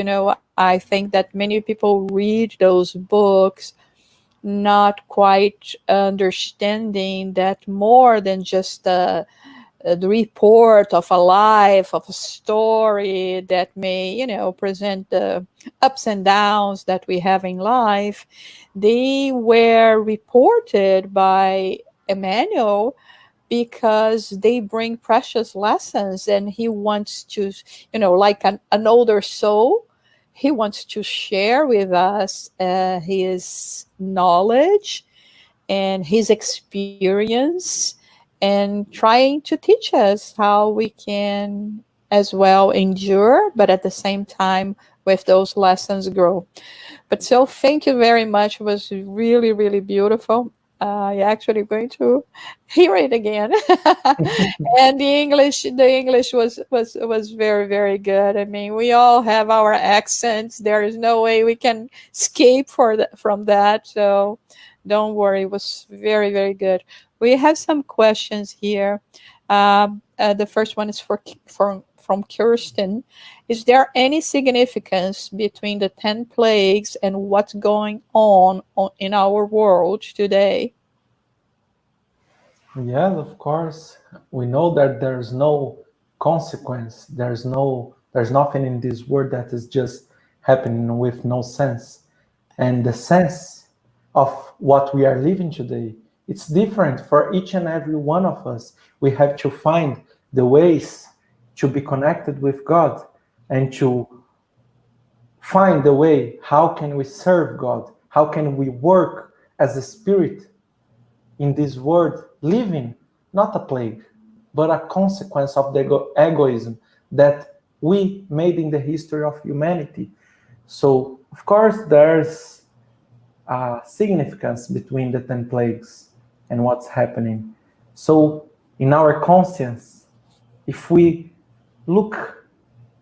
I think that many people read those books not quite understanding that more than just the report of a life, of a story that may, present the ups and downs that we have in life. They were reported by Emmanuel because they bring precious lessons, and he wants to, like an older soul, he wants to share with us his knowledge and his experience, and trying to teach us how we can as well endure, but at the same time, with those lessons, grow. But so thank you very much. It was really, really beautiful. Actually going to hear it again. And the English was very, very good. I mean, we all have our accents. There is no way we can escape from that. So don't worry, it was very, very good. We have some questions here. The first one is from Kirsten. Is there any significance between the 10 plagues and what's going on in our world today? Yes, of course. We know that there's no consequence. There's nothing in this world that is just happening with no sense. And the sense of what we are living today, it's different for each and every one of us. We have to find the ways to be connected with God and to find the way how can we serve God, how can we work as a spirit in this world, living not a plague, but a consequence of the egoism that we made in the history of humanity. So, of course, there's a significance between the 10 plagues and what's happening. So, in our conscience, if we look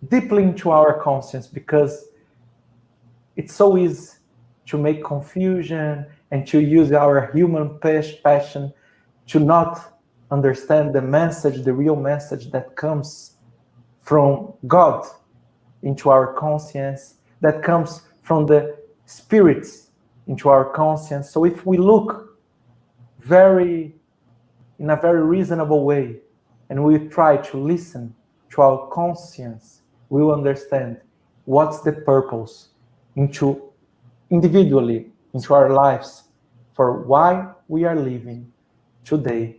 deeply into our conscience, because it's so easy to make confusion and to use our human passion to not understand the message, the real message that comes from God into our conscience, that comes from the spirits into our conscience. So if we look in a very reasonable way and we try to listen to our conscience, we will understand what's the purpose individually into our lives for why we are living today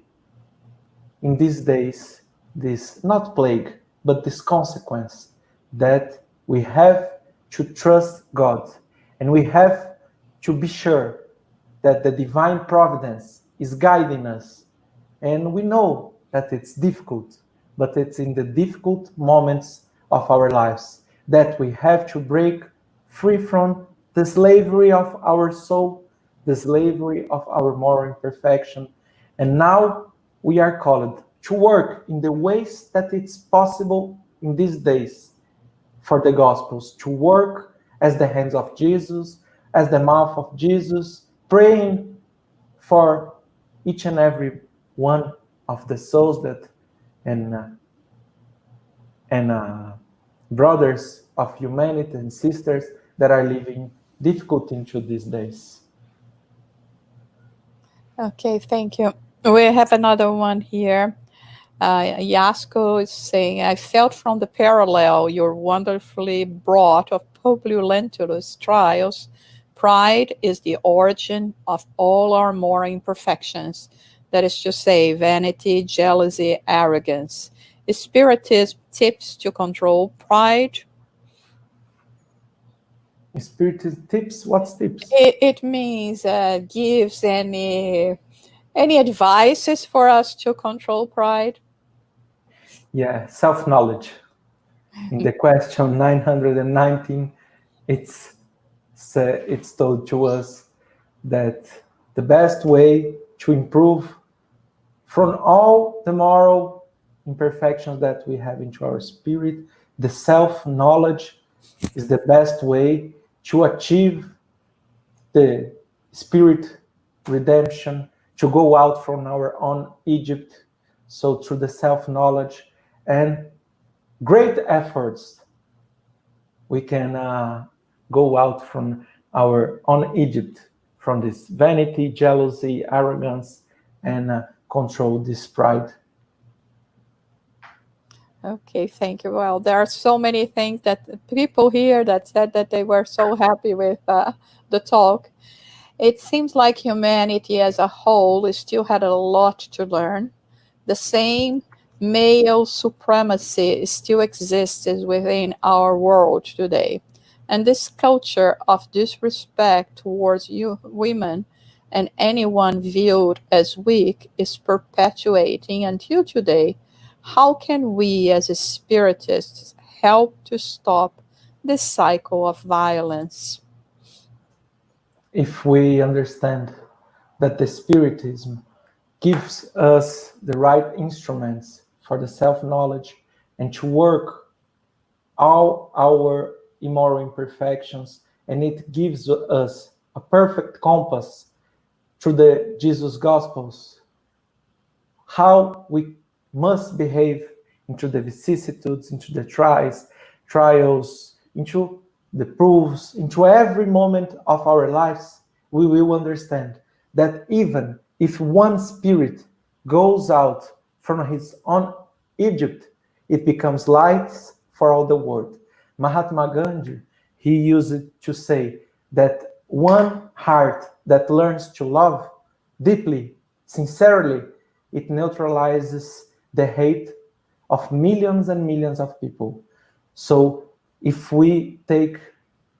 in these days, this not plague, but this consequence that we have to trust God and we have to be sure that the divine providence is guiding us. And we know that it's difficult, but it's in the difficult moments of our lives that we have to break free from the slavery of our soul, the slavery of our moral imperfection. And now we are called to work in the ways that it's possible in these days for the Gospels, to work as the hands of Jesus, as the mouth of Jesus, praying for each and every one of the souls that and brothers of humanity and sisters that are living difficult into these days. Okay, thank you. We have another one here. Yasko is saying, I felt from the parallel you're wonderfully brought of Pope Lentulus trials. Pride is the origin of all our moral imperfections. That is to say, vanity, jealousy, arrogance. Is Spiritism tips to control pride? Spiritist tips? What's tips? It means gives any advices for us to control pride? Yeah, self-knowledge. In the question 919, it's told to us that the best way to improve from all the moral imperfections that we have into our spirit, the self-knowledge is the best way to achieve the spirit redemption, to go out from our own Egypt. So through the self-knowledge and great efforts, we can go out from our own Egypt, from this vanity, jealousy, arrogance, and control this pride. Okay, thank you. Well, there are so many things that people here that said that they were so happy with the talk. It seems like humanity as a whole still had a lot to learn. The same male supremacy still exists within our world today. And this culture of disrespect towards women and anyone viewed as weak is perpetuating until today. How can we, as spiritists, help to stop this cycle of violence? If we understand that the Spiritism gives us the right instruments for the self-knowledge and to work all our immoral imperfections, and it gives us a perfect compass through the Jesus Gospels, how we must behave into the vicissitudes, into the trials, into the proofs, into every moment of our lives. We will understand that even if one spirit goes out from his own Egypt, it becomes light for all the world. Mahatma Gandhi, he used it to say that one heart that learns to love deeply, sincerely, it neutralizes the hate of millions and millions of people. So if we take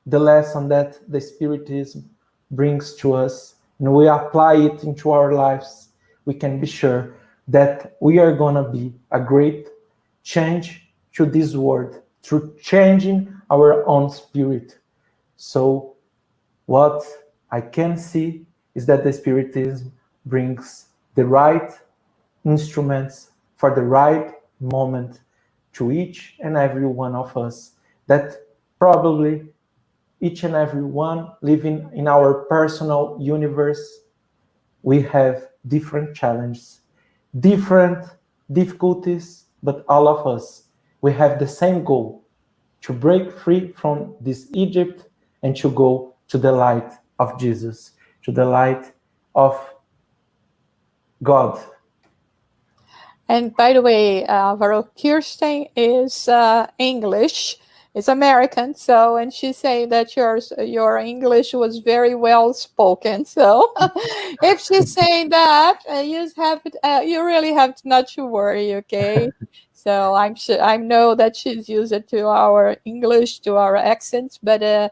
the lesson that the Spiritism brings to us and we apply it into our lives, we can be sure that we are going to be a great change to this world through changing our own spirit. So what I can see is that the Spiritism brings the right instruments for the right moment to each and every one of us, that probably each and every one living in our personal universe, we have different challenges, different difficulties, but all of us, we have the same goal, to break free from this Egypt and to go to the light of Jesus, to the light of God. And by the way, Alvaro, Kirsten is English. Is American, so, and she's saying that your English was very well spoken. So, if she's saying that, you really have to not to worry, okay? So I know that she's used it to our English, to our accents, again,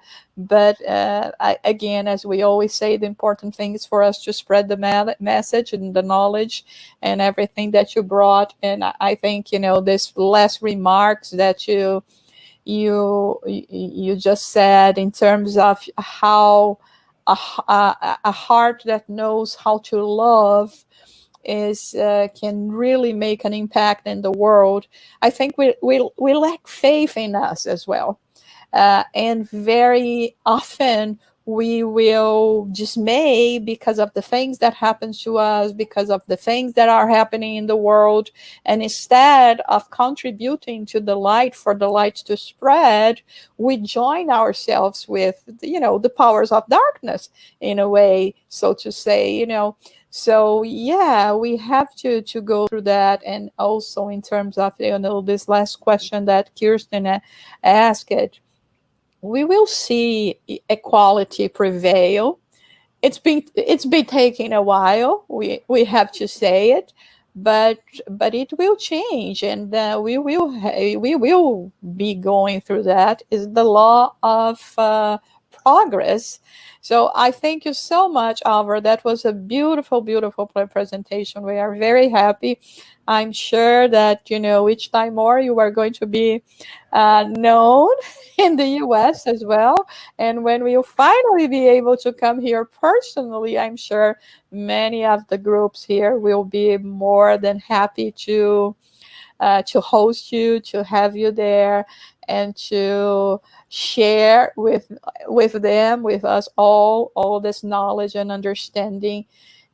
as we always say, the important thing is for us to spread the message and the knowledge and everything that you brought. And I think, this last remarks that you just said in terms of how a heart that knows how to love is can really make an impact in the world. I think we lack faith in us as well. And very often we will dismay because of the things that happen to us, because of the things that are happening in the world. And instead of contributing to the light, for the light to spread, we join ourselves with, the powers of darkness, in a way, so to say. So yeah, we have to go through that. And also in terms of, this last question that Kirsten asked, we will see equality prevail. It's been taking a while. We have to say it, but it will change, and we will be going through that. Is the law of progress. So I thank you so much, Alvar. That was a beautiful, beautiful presentation. We are very happy. I'm sure that each time more you are going to be known in the US as well. And when we'll finally be able to come here personally, I'm sure many of the groups here will be more than happy to host you, to have you there, and to share with them, with us all this knowledge and understanding.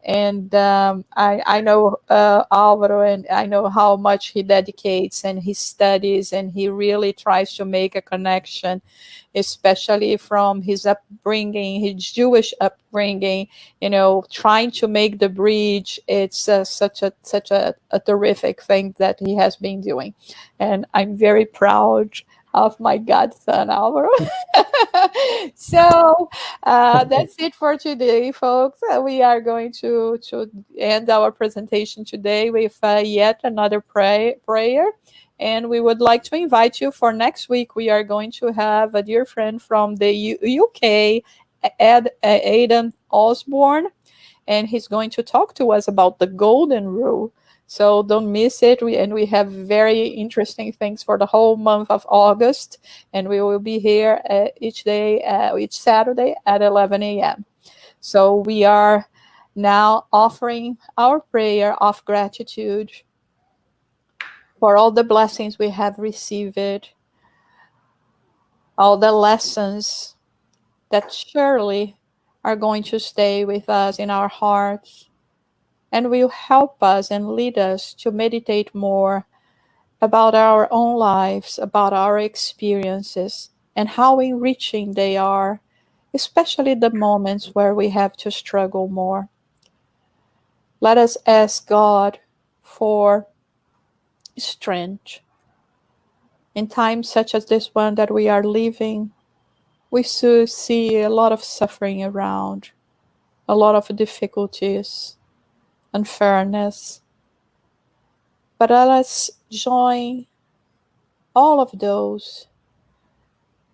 And I know Alvaro, and I know how much he dedicates and he studies, and he really tries to make a connection, especially from his upbringing, his Jewish upbringing. Trying to make the bridge. It's such a terrific thing that he has been doing, and I'm very proud of my godson Alvaro. So that's it for today, folks. We are going to end our presentation today with yet another prayer. And we would like to invite you for next week. We are going to have a dear friend from the UK, Aidan Osborne, and he's going to talk to us about the golden rule. So don't miss it. We have very interesting things for the whole month of August, and we will be here each Saturday at 11 a.m. So we are Now offering our prayer of gratitude for all the blessings we have received, all the lessons that surely are going to stay with us in our hearts and will help us and lead us to meditate more about our own lives, about our experiences, and how enriching they are, especially the moments where we have to struggle more. Let us ask God for strength. In times such as this one that we are living, we see a lot of suffering around, a lot of difficulties, unfairness. But let us join all of those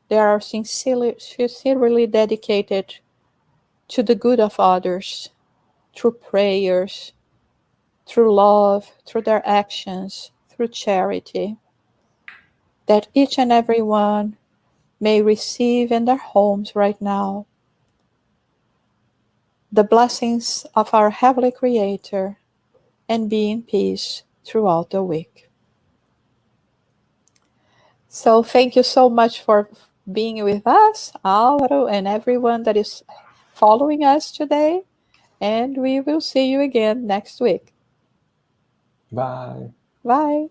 that are sincerely dedicated to the good of others, through prayers, through love, through their actions, through charity, that each and every one may receive in their homes right now the blessings of our Heavenly Creator and be in peace throughout the week. So thank you so much for being with us, Alvaro, and everyone that is following us today. And we will see you again next week. Bye. Bye.